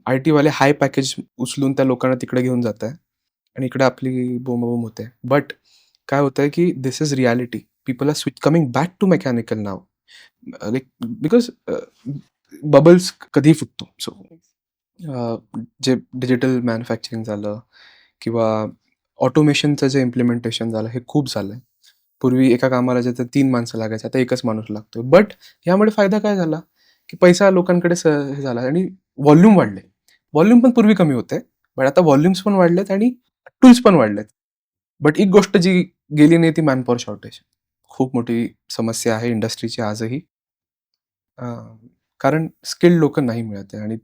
आय-टीवाले हाय पॅकेज उचलून त्या लोकांना तिकडे घेऊन जात आहे आणि इकडे आपली बोंबाबोंब होते. बट काय होतंय, की this is reality. People are coming back to mechanical now. Like because bubbles कधीही फुटतो. सो जे डिजिटल मॅन्युफॅक्चरिंग झालं किंवा ऑटोमेशनचं जे इम्प्लिमेंटेशन झालं, हे खूप झालंय. पूर्वी एका कामाला जिथे 3 माणसं लागायची, आता एकच माणूस लागतोय. बट ह्यामुळे फायदा काय झाला, की पैसा लोकांकडे हे झाला आणि व्हॉल्यूम वाढले. व्हॉल्यूम पण पूर्वी कमी होते. बट आता व्हॉल्यूम्स पण वाढलेत आणि टूल्स पण वाढलेत. बट एक गोष्ट जी गेली नाही ती मॅनपॉवर शॉर्टेज. खूप मोठी समस्या आहे इंडस्ट्रीची आजही. अ, कारण स्किल्ड लोकं नाही मिळत आहे आणि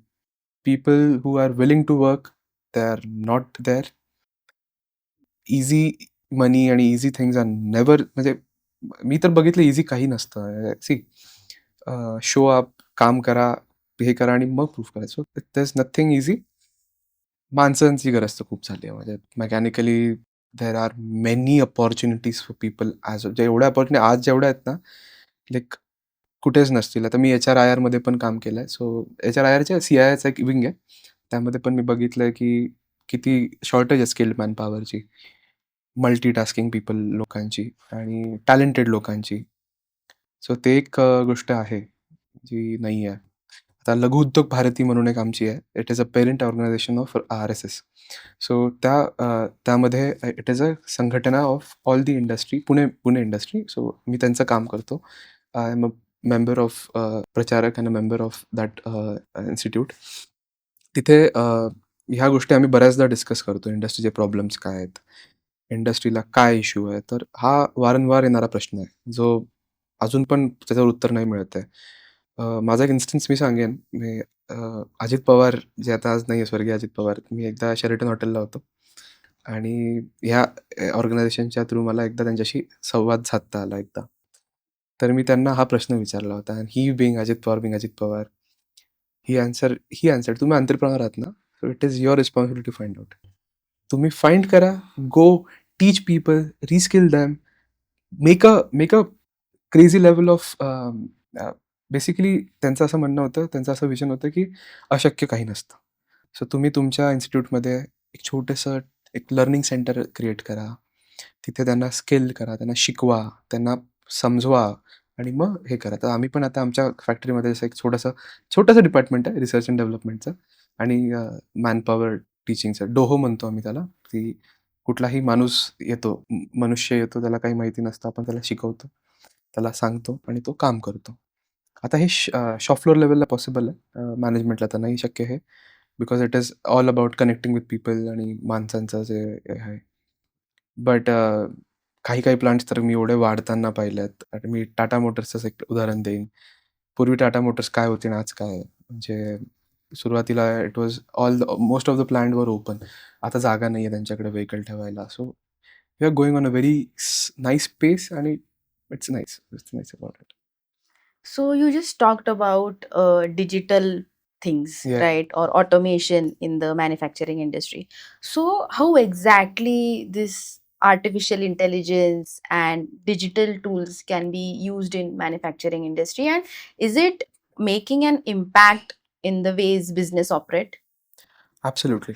people who are willing to work, they are not there. Easy money आणि ईझी थिंग्ज आर नेव्हर, म्हणजे मी तर बघितलं ईझी काही नसतं. सी शो अप, काम करा, हे करा आणि मग प्रूव्ह करा. So there is nothing easy. माणसांची गरज तर खूप झाली आहे. म्हणजे mechanically there are many opportunities for people as जेवढ्या अपॉर्च्युनिटी आज जेवढ्या आहेत ना, लाइक कुठेच नसतील. आता मी एच-आर-आय-आरमध्ये पण काम केलंय. सो एच-आर-आय-आरच्या सी-आय-आयचं एक विंग आहे. त्यामध्ये पण मी बघितलंय, की किती शॉर्टेज आहे स्किल्ड मॅनपॉवरची. मल्टीटास्किंग पीपल लोकांची आणि टॅलेंटेड लोकांची. सो ते एक गोष्ट आहे, जी नाही आहे. आता लघु उद्योग भारती म्हणून एक आमची आहे. It is a parent organization of RSS. So त्यामध्ये it is a sanghatana of all the industry, Pune Pune industry. So मी त्यांचं काम करतो. I am a member of pracharak and a member of that institute. तिथे ह्या गोष्टी आम्ही बऱ्याचदा डिस्कस करतो. इंडस्ट्रीचे प्रॉब्लेम्स काय आहेत? इंडस्ट्रीला काय इश्यू आहे? तर हा वारंवार येणारा प्रश्न आहे, जो अजून पण त्याच्यावर उत्तर नाही मिळत आहे. माझा एक इन्स्टन्स मी सांगेन. अजित पवार जे आता आज नाही आहे, स्वर्गीय अजित पवार. मी एकदा शेरेटन हॉटेलला होतो आणि ह्या ऑर्गनायझेशनच्या थ्रू मला एकदा त्यांच्याशी संवाद साधता आला एकदा. तर मी त्यांना हा प्रश्न विचारला होता. And he being Ajit Pawar, being Ajit Pawar, he answered, "तुम्ही एंटरप्रेन्योर आहात ना, so it is your responsibility to find out." तुम्ही फाइंड करा, go teach people, reskill them, make a crazy level of basically त्यांचं असं म्हणणं होतं, त्यांचं असं विजन होतं, की अशक्य काही नसतं. सो तुम्ही तुमच्या इन्स्टिट्यूटमध्ये एक छोटंसं एक लर्निंग सेंटर क्रिएट करा. तिथे त्यांना स्किल करा, त्यांना शिकवा, त्यांना समजवा आणि मग हे करा. तर आम्ही पण आता आमच्या फॅक्टरीमध्ये असं एक छोटंसं डिपार्टमेंट आहे रिसर्च अँड डेव्हलपमेंटचं आणि मॅनपॉवर टीचिंगचं. डोहो म्हणतो आम्ही त्याला, की कुठलाही माणूस येतो, मनुष्य येतो, त्याला काही माहिती नसतं. आपण त्याला शिकवतो, त्याला सांगतो आणि तो काम करतो. आता हे शॉप फ्लोअर लेव्हलला पॉसिबल आहे. मॅनेजमेंटला तर नाही शक्य हे. Because it is all about connecting with people आणि माणसांचं जे आहे. बट काही-काही प्लांट्स तर मी एवढे वाढताना पाहिलेत. आणि मी टाटा मोटर्सचंच एक उदाहरण देईन. पूर्वी टाटा मोटर्स काय होती आणि आज काय आहे? म्हणजे सुरुवातीला it was most of the plant वर ओपन. आता जागा नाहीये त्यांच्याकडे व्हेइकल ठेवायला. So we are going on a very nice pace आणि it's nice. It's nice about it. So you just talked about digital things, yes. right? Or automation in the manufacturing industry. So how exactly this artificial intelligence and digital tools can be used in manufacturing industry, and is it making an impact in the ways business operate? Absolutely.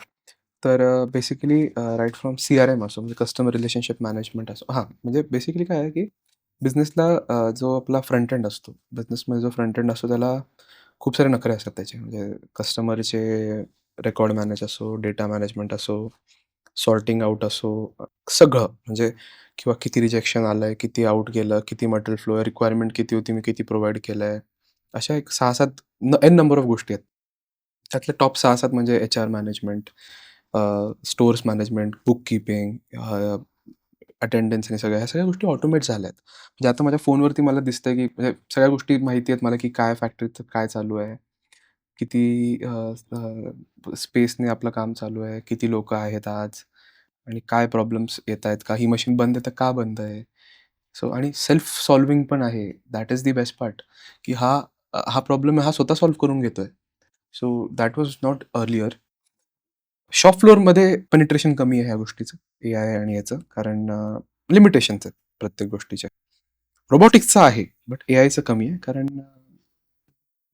तर बेसिकली राइट फ्रॉम सी-आर-एम असो, म्हणजे कस्टमर रिलेशनशिप मॅनेजमेंट असो. हां, म्हणजे बेसिकली काय आहे, की बिझनेसला जो आपला फ्रंट एंड असतो, बिझनेसमध्ये जो फ्रंट एंड असतो त्याला खूप सारे नखरे असतात त्याचे. म्हणजे कस्टमरचे रेकॉर्ड मॅनेज असो, डेटा मॅनेजमेंट असो, सॉर्टिंग आउट असो, सगळं म्हणजे किंवा किती रिजेक्शन आलंय, किती आउट गेलं, किती मटेरियल फ्लो आहे, रिक्वायरमेंट किती होती, मी किती प्रोव्हाईड केलंय. अशा एक 6-7 एन नंबर ऑफ गोष्टी आहेत. त्यातले टॉप 6-7 म्हणजे HR management, stores management, book keeping, attendance आणि ह्या सगळ्या गोष्टी ऑटोमेट झाल्या आहेत. म्हणजे आता माझ्या फोनवरती मला दिसतंय, की म्हणजे सगळ्या गोष्टी माहिती आहेत मला, की काय फॅक्टरीचं काय चालू आहे, किती स्पेसने आपलं काम चालू आहे, किती लोकं आहेत आज आणि काय प्रॉब्लेम्स येतायत का? ही मशीन बंद आहे तर का बंद आहे? सो आणि सेल्फ सॉल्व्हिंग पण आहे. That is the best part, की हा प्रॉब्लेम आहे, हा स्वतः सॉल्व्ह करून घेतोय. So that was not earlier. Shop फ्लोअरमध्ये पेनिट्रेशन कमी आहे ह्या गोष्टीचं, एआय आणि याचं. कारण लिमिटेशन्स आहेत प्रत्येक गोष्टीच्या. रोबोटिक्सचं आहे, बट एआयचं कमी आहे. कारण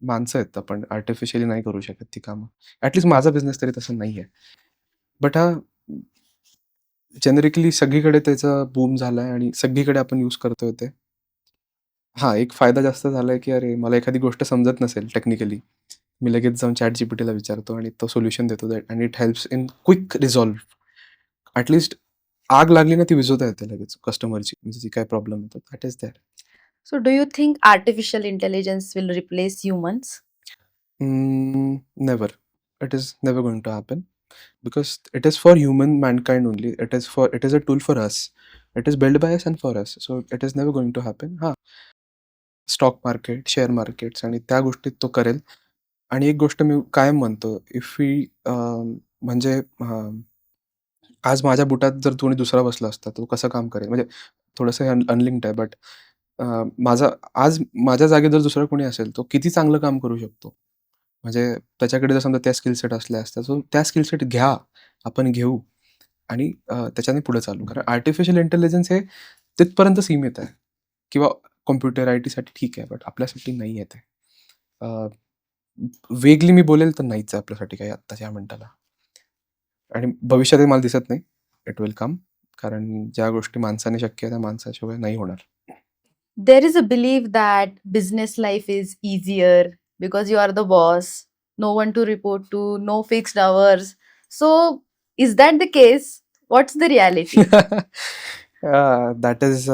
माणसं आहेत, आपण आर्टिफिशियली नाही करू शकत ती कामं. ॲटलीस्ट माझा बिझनेस तरी तसं नाही आहे. बट हा जेनेरिकली सगळीकडे त्याचा बूम झालाय आणि सगळीकडे आपण यूज करतोय ते. हां, एक फायदा जास्त झालाय, की अरे मला एखादी गोष्ट समजत नसेल टेक्निकली, मी लगेच जाऊन ChatGPTला विचारतो आणि तो सोल्युशन देतो that and it helps in quick resolve. At least आग लागली ना ती विझवता येते लगेच कस्टमरची, म्हणजे जी काही प्रॉब्लेम येतो that is there. So, do you think artificial intelligence will replace humans? Never. It is never going to happen. Because it is for human mankind only. It is a tool for us. It is built by us and for us. So it is never going to happen. हां, स्टॉक मार्केट, शेअर मार्केट्स आणि त्या गोष्टीत तो करेल. आणि एक गोष्ट मी कायम म्हणतो, इफ वी म्हणजे आज माझ्या बुटात जर कोणी दुसरा बसला असता, तर तो कसं काम करेल? म्हणजे थोडंसं हे अनलिंक्ड आहे, बट माझा आज माझ्या जागी जर दुसरा कोणी असेल, तो किती चांगलं काम करू शकतो. म्हणजे त्याच्याकडे जर समजा त्या स्किल सेट असल्या असत्या, सो त्या स्किल सेट घ्या, आपण घेऊ आणि त्याच्याने पुढे चालू. कारण आर्टिफिशियल इंटेलिजन्स हे तिथपर्यंत सीमित आहे किंवा कॉम्प्युटर आय-टीसाठी ठीक आहे, बट आपल्यासाठी नाही आहे ते. वेगली मी बोलेल तर नाहीच आहे आपल्यासाठी काही आत्ताच्या मिनिटाला. आणि भविष्यातही मला दिसत नाही इट विल कम. कारण ज्या गोष्टी माणसाने शक्य आहे त्या माणसाशिवाय नाही होणार. There is a belief that business life is easier because you are the boss, no one to report to, no fixed hours. So, is that the case? What's the reality? That is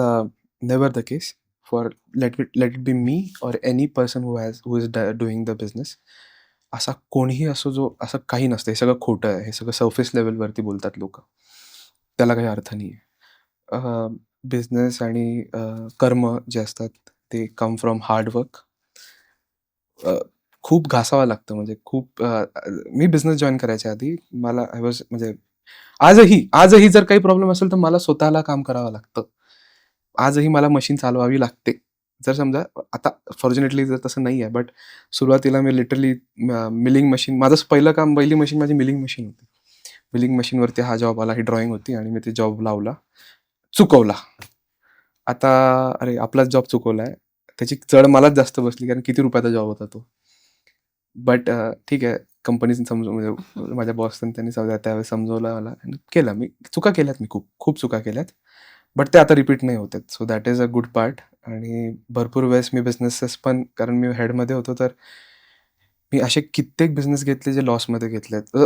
never the case for let it be me or any person who is doing the business. असा कोणीही असो जो असं काही नसतं. हे सगळं खोटं आहे. हे सगळं सरफेस लेव्हलवरती बोलतात लोकं. त्याला काही अर्थ नाही आहे. बिझनेस आणि कर्म जे असतात ते कम फ्रॉम हार्ड वर्क. खूप घासावं लागतं, म्हणजे खूप मी बिझनेस जॉइन करायच्या आधी मला आय वॉज म्हणजे आजही जर काही प्रॉब्लेम असेल तर मला स्वतःला काम करावं लागतं. आजही मला मशीन चालवावी लागते. जर समजा आता फॉर्च्युनेटली जर तसं नाही आहे, बट सुरुवातीला मी लिटरली मिलिंग मशीन माझं पहिलं काम पहिली मशीन माझी मिलिंग मशीन होती. मिलिंग मशीनवरती हा जॉब आला, ही ड्रॉइंग होती आणि मी ते जॉब लावला. चुकवला. आता अरे आपलाच जॉब चुकवलाय. त्याची चढ मलाच जास्त बसली, कारण किती रुपयाचा जॉब होता तो. बट ठीक आहे, कंपनीने समजून म्हणजे माझ्या बॉसने त्यांनी त्यावेळेस समजवलं मला आणि केलं. मी चुका केल्यात, मी खूप चुका केल्यात. बट ते आता रिपीट नाही होत आहेत. So that is a good part. आणि भरपूर वेळेस मी बिझनेसेस पण, कारण मी हेडमध्ये होतो, तर मी असे कित्येक बिझनेस घेतले जे लॉसमध्ये घेतलेत.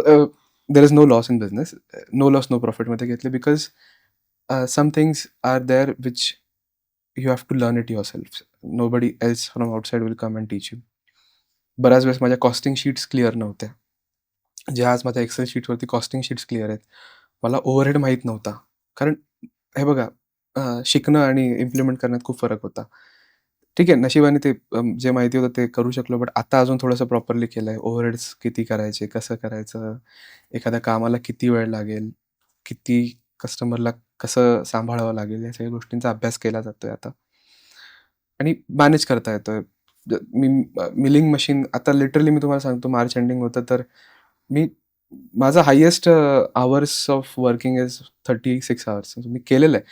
There is no loss in business. No loss no प्रॉफिटमध्ये घेतले, because some things are there which you have to learn it yourself. Nobody else from outside will come and teach you. बऱ्याच वेळेस माझ्या कॉस्टिंग शीट्स क्लिअर नव्हत्या. जे आज माझ्या एक्सेल शीट्सवरती कॉस्टिंग शीट्स क्लिअर आहेत. मला ओव्हरहेड माहीत नव्हता. कारण हे बघा, शिकणं आणि इम्प्लिमेंट करण्यात खूप फरक होता. ठीक आहे, नशिबाने ते जे माहिती होतं ते करू शकलो, बट आता अजून थोडंसं प्रॉपरली केलं आहे. ओव्हरहेड्स किती करायचे, कसं करायचं, एखाद्या कामाला किती वेळ लागेल, किती कस्टमरला कसं सांभाळावं लागेल, या सगळ्या गोष्टींचा अभ्यास केला जातोय आता. आणि मॅनेज करता येतोय. मी मिलिंग मशीन आता लिटरली मी तुम्हाला सांगतो, मार्च एंडिंग होतं, तर मी माझा highest hours of working is 36 hours मी केलेलं आहे.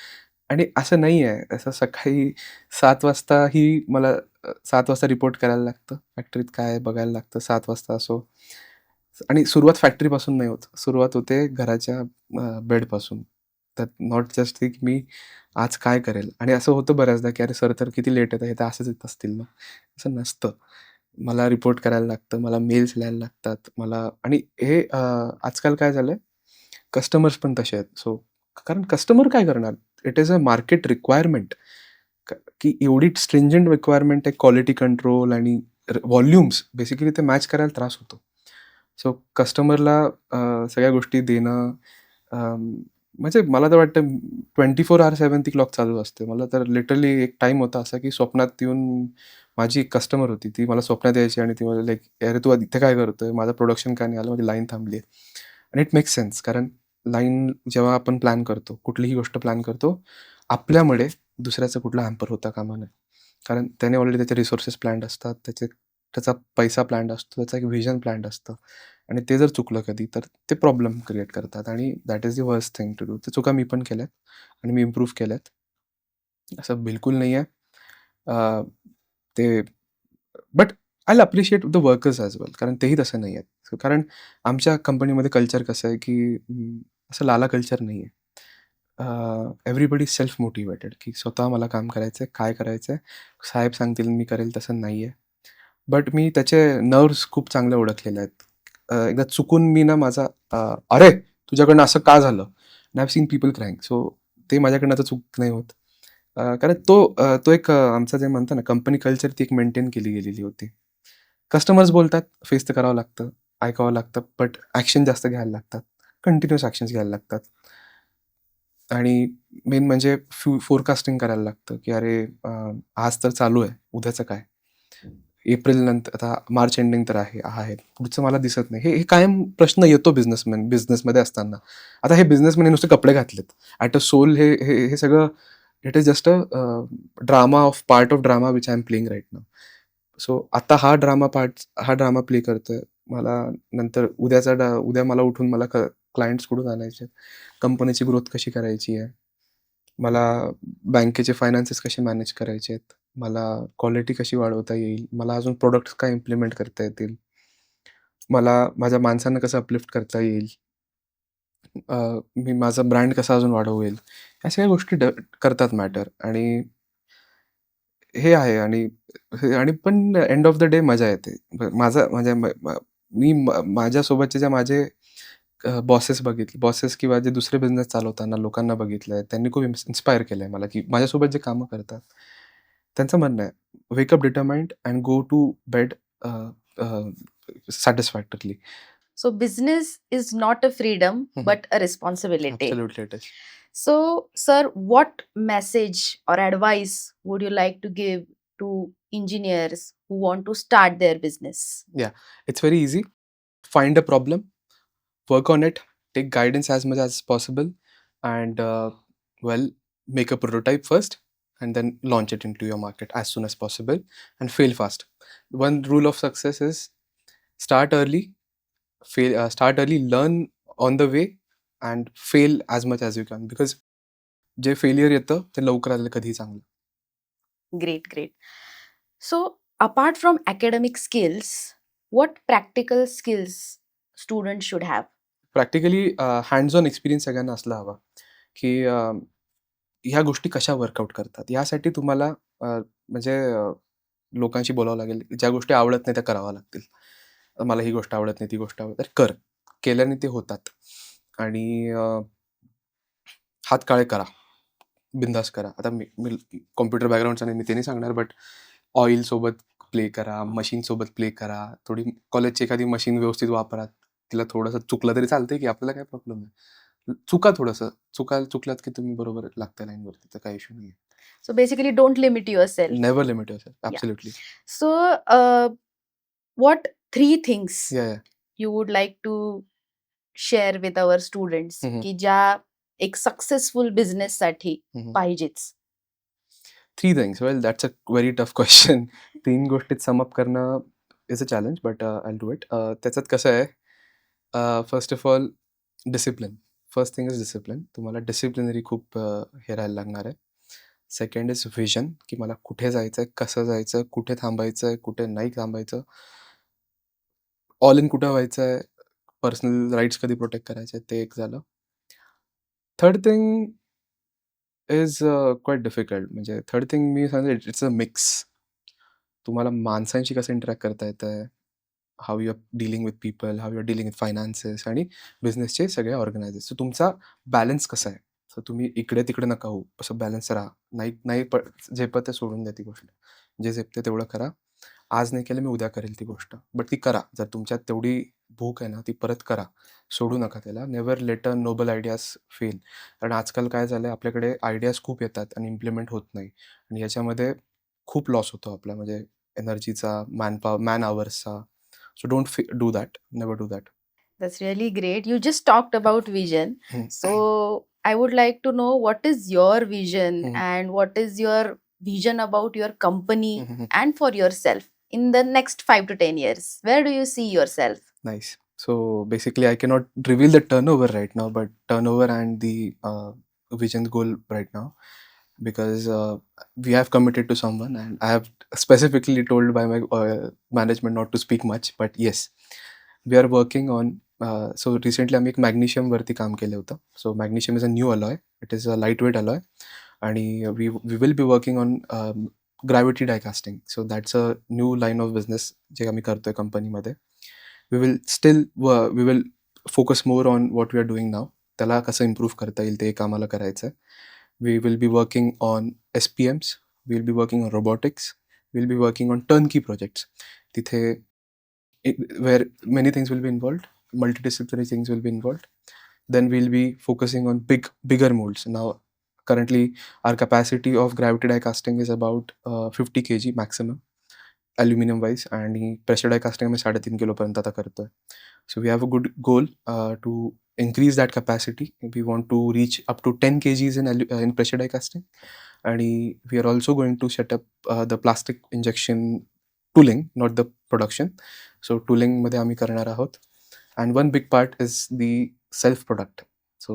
आणि असं नाही आहे, असं सकाळी 7 वाजताही मला 7 वाजता रिपोर्ट करायला लागतं. फॅक्टरीत काय आहे बघायला लागतं 7 वाजता असो. आणि सुरुवात फॅक्टरीपासून नाही होत. सुरुवात होते घराच्या बेडपासून. त्यात नॉट जस्ट की मी आज काय करेल? आणि असं होतं बऱ्याचदा, की "अरे सर तर किती लेट येतात, हे तर असंच येत असतील ना?" असं नसतं. मला रिपोर्ट करायला लागतं, मला मेल्स लिहायला लागतात, मला. आणि हे आजकाल काय झालंय, कस्टमर्स पण तसे आहेत. सो कारण कस्टमर काय करणार? It is a market requirement, की एवढी स्ट्रिंजंट रिक्वायरमेंट आहे, क्वालिटी कंट्रोल आणि व्हॉल्यूम्स बेसिकली ते मॅच करायला त्रास होतो. सो कस्टमरला सगळ्या गोष्टी देणं, म्हणजे मला तर वाटतं 24/7 ती क्लॉक चालू असते. मला तर लिटरली एक टाईम होता असा, की स्वप्नात येऊन माझी एक कस्टमर होती. ती मला स्वप्नात यायची आणि ती मला लाइक, "अरे, तू इथे काय करतोय? माझं प्रोडक्शन का नाही आलं? माझी लाईन थांबली आहे." आणि इट मेक्स सेन्स, कारण लाईन जेव्हा आपण प्लॅन करतो, कुठलीही गोष्ट प्लॅन करतो, आपल्यामुळे दुसऱ्याचं कुठलं हॅम्पर होता कामा नये. कारण त्याने ऑलरेडी त्याचे रिसोर्सेस प्लॅन्ड असतात, त्याचा पैसा प्लॅन्ड असतो, त्याचं एक व्हिजन प्लॅन्ड असतं आणि ते जर चुकलं कधी, तर ते प्रॉब्लेम क्रिएट करतात आणि that is the worst thing to do. त्या चुका मी पण केल्यात आणि मी इम्प्रूव्ह केल्यात. असं बिलकुल नाही आहे. ते but I will appreciate the workers as well, कारण तेही तसे नाही आहेत. कारण आमच्या कंपनीमध्ये कल्चर कसं आहे, की असं लाला कल्चर नाही आहे. एव्हरीबडी सेल्फ मोटिव्हेटेड, की स्वतः मला काम करायचं आहे, काय करायचं आहे, साहेब सांगतील मी करेल तसं नाही आहे. बट मी त्याचे नर्व्स खूप चांगले ओळखलेले आहेत. एकदा चुकून मी ना माझा "अरे! तुझ्याकडनं असं का झालं?" I have seen people crying. So ते माझ्याकडनं आता चूक नाही होत. कारण तो एक आमचं जे म्हणतो ना कंपनी कल्चर ती एक मेंटेन केली गेलेली होती. कस्टमर्स बोलतात, फेस तर करावं लागतं, ऐकावं लागतं, बट ॲक्शन जास्त घ्यायला लागतात. कंटिन्युअस ॲक्शन्स घ्यायला लागतात. आणि मेन म्हणजे फोरकास्टिंग करायला लागतं, की अरे आज तर चालू आहे, उद्याचं काय? एप्रिल नंतर आता मार्च एंडिंग तर आहे. पुढचं मला दिसत नाही. हे हे कायम प्रश्न येतो बिझनेसमध्ये असताना. आता हे बिझनेसमॅनने नुसते कपडे घातलेत. ॲट अ सोल हे हे हे सगळं it is just a part of drama which I am playing right now. So आता हा ड्रामा प्ले करतोय. मला नंतर उद्या मला उठून मला क्लायंट्स कुठून आणायचे, कंपनीची ग्रोथ कशी करायची आहे, मला बँकेचे फायनान्सेस कसे मॅनेज करायचे आहेत, मला क्वालिटी कशी वाढवता येईल, मला अजून प्रॉडक्ट्स काय इम्प्लिमेंट करता येतील, मला माझ्या माणसांना कसं अपलिफ्ट करता येईल, मी माझा ब्रँड कसा अजून वाढवेल, ह्या सगळ्या गोष्टी करतात मॅटर. आणि हे आहे आणि पण एंड ऑफ द डे मजा येते. माझा म्हणजे माझ्यासोबतचे जे माझे बॉसेस किंवा जे दुसरे बिझनेस चालवताना लोकांना बघितलंय, त्यांनी खूप इन्स्पायर केलंय मला, की माझ्यासोबत जे कामं करतात, त्यांचं म्हणणं आहे, "wake up determined and go to bed satisfactorily." So, business is not a freedom but a responsibility. Absolutely it is. So, sir, what message or advice would you like to give to engineers who want to start their business? Yeah, it's very easy. Find a problem, work on it, take guidance as much as possible, and well, make a prototype first and then launch it into your market as soon as possible and fail fast. One rule of success is start early, start early, learn on the way, and fail as much as you can, because जे फेलियर येतं ते लवकर आलेलं कधीही चांगलं. Great, great. So, apart from academic skills, what practical skills students should have? Practically hands on experience सगळ्यांना असला हवा, की ह्या गोष्टी कशा वर्कआउट करतात. यासाठी तुम्हाला म्हणजे लोकांशी बोलावं लागेल. ज्या गोष्टी आवडत नाही त्या कराव्या लागतील. मला ही गोष्ट आवडत नाही, ती गोष्ट आवडत तर कर. केल्याने ते होतात. आणि हात काळे करा. बिनधास्त करा. आता मी मी कॉम्प्युटर बॅकग्राऊंडचा नाही, मी ते नाही सांगणार, बट ऑइलसोबत प्ले करा, मशीनसोबत प्ले करा. थोडी कॉलेजची एखादी मशीन व्यवस्थित वापरा. तिला थोडंसं चुकलं तरी चालतंय, की आपल्याला काय प्रॉब्लेम आहे. चुका थोडंसं. चुकलात की तुम्ही बरोबर लागता लाईनवरती, तर काही इश्यू नाहीये. So, basically, don't limit yourself. Never limit yourself. Yeah. Absolutely. So, what three things या, या. you would like to share with our students हं, हं. की ज्या एक सक्सेसफुल बिझनेस साठी हं, हं. पाहिजेच? 3 things. Well, that's a very tough question. 3 गोष्टीत सम अप करणं is a challenge, but I will do it. त्याच्यात कसं आहे, first of all discipline. First thing is discipline. तुम्हाला डिसिप्लिनरी खूप हे राहायला लागणार आहे. सेकंड इज व्हिजन, की मला कुठे जायचंय, कसं जायचं, कुठे थांबायचंय, कुठे नाही थांबायचं. ऑल इन कुठं व्हायचंय, पर्सनल राइट्स कधी प्रोटेक्ट करायचे, ते एक झालं. Third thing is quite difficult. म्हणजे थर्ड थिंग मी सांगेन इट्स अ मिक्स. तुम्हाला माणसांशी कसं इंटरॅक्ट करता येतंय, how you are dealing with people, how you are dealing with finances आणि बिझनेसचे सगळे ऑर्गनायझर्स. सो तुमचा बॅलन्स कसा आहे? सो तुम्ही इकडे-तिकडे नका होऊ. असं बॅलन्स राहा. नाही नाही झेपत आहे सोडून द्या ती गोष्ट. जे झेपते तेवढं करा. आज नाही केलं मी उद्या करेल ती गोष्ट, बट ती करा. जर तुमच्यात तेवढी भूक आहे ना, ती परत करा. सोडू नका त्याला. Never let a noble ideas fail. कारण आजकाल काय झालंय, आपल्याकडे आयडियाज खूप येतात आणि इम्प्लिमेंट होत नाही आणि याच्यामध्ये खूप लॉस होतो आपला, म्हणजे एनर्जीचा, मॅन अवर्सचा. So don't do that. Never do that. That's really great. You just talked about vision. So I would like to know what is your vision and what is your vision about your company and for yourself in the next 5 to 10 years. Where do you see yourself? Nice. So basically, I cannot reveal the turnover right now, but turnover and the vision goal right now, because we have committed to someone, and I have specifically told by my management not to speak much. But yes, we are working on. So recently, आम्ही एक मॅग्नेशियम वरती काम केलं होतं. So magnesium is a new alloy. It is a light weight alloy आणि we will be working on gravity die casting. So that's a new line of business जे आम्ही करतोय कंपनीमध्ये. We will focus more on what we are doing now. त्याला कसं इम्प्रूव्ह करता येईल ते एक आम्हाला करायचं आहे. We will be working on SPMs. We will be working on robotics. We will be working on turnkey projects. तिथे where many things will be involved, multidisciplinary things will be involved. Then we'll be focusing on bigger molds. Now, currently, our capacity of gravity die casting is about 50 kg maximum, aluminum wise, and pressure die casting में 3.5 किलो पर्यंत आता करतोय. So we have a good goal to increase that capacity. We want to reach up to 10 kgs in pressure die casting, and we are also going to set up the plastic injection tooling, not the production. So tooling मध्ये आम्ही करणार आहोत. And one big part is the self product. So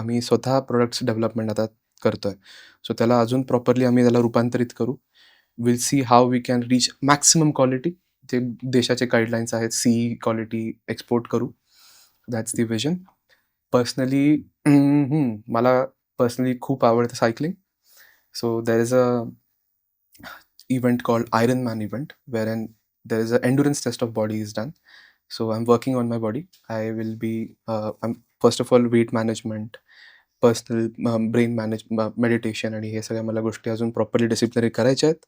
आम्ही स्वतः products development आता करतोय. So त्याला अजून properly आम्ही त्याला रूपांतरित करू. We'll see how we can reach maximum quality. जे देशाचे गाईडलाईन्स आहेत, CE क्वालिटी एक्सपोर्ट करू. That's the vision. पर्सनली मला पर्सनली खूप आवडतं cycling. So there is a event called Ironman event, wherein there is an endurance test of body is done. So I'm working on my body. I will be I'm first of all weight management, personal brain meditation आणि हे सगळ्या मला गोष्टी अजून प्रॉपरली डिसिप्लिनरी करायच्या आहेत.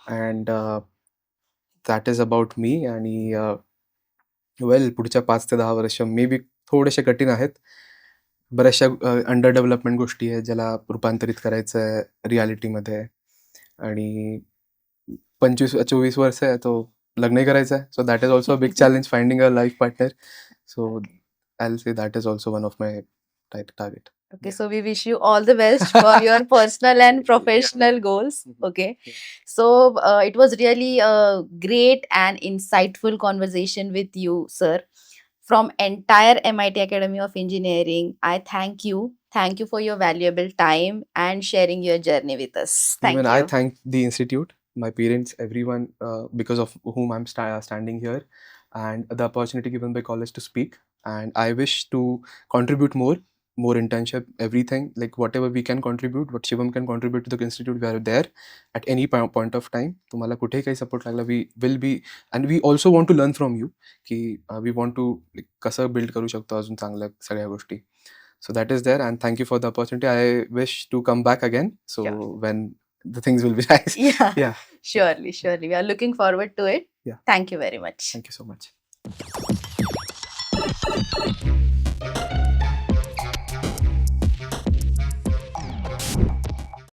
And that is about me. आणि वेल पुढच्या 5 ते 10 वर्ष मे बी थोडेसे कठीण आहेत. बऱ्याचशा अंडर डेव्हलपमेंट गोष्टी आहेत ज्याला रूपांतरित करायचं आहे रियालिटीमध्ये. आणि 24 वर्ष आहे, तो लग्नही करायचं आहे. So that is also a big challenge, finding a life partner. So I will say that is also one of my target. Okay, so we wish you all the best for your personal and professional goals. Okay, so it was really a great and insightful conversation with you, sir. From entire MIT Academy of Engineering, I thank you. Thank you for your valuable time and sharing your journey with us. Thank Even you. I thank the institute, my parents, everyone, because of whom I'm standing here, and the opportunity given by college to speak. And I wish to contribute more internship, everything, like whatever we can contribute, what Shivam can contribute to the institute, we are there at any point of time. तुम्हाला कुठेही काही सपोर्ट लागला, we will be, and we also want to learn from you की we want to like, कसं बिल्ड करू शकतो अजून चांगल्या सगळ्या गोष्टी. So that is there, and thank you for the opportunity. I wish to come back again. So Sure. when the things will be nice. Yeah, Yeah. surely, surely. We are looking forward to it. Yeah. Thank you very much. Thank you so much.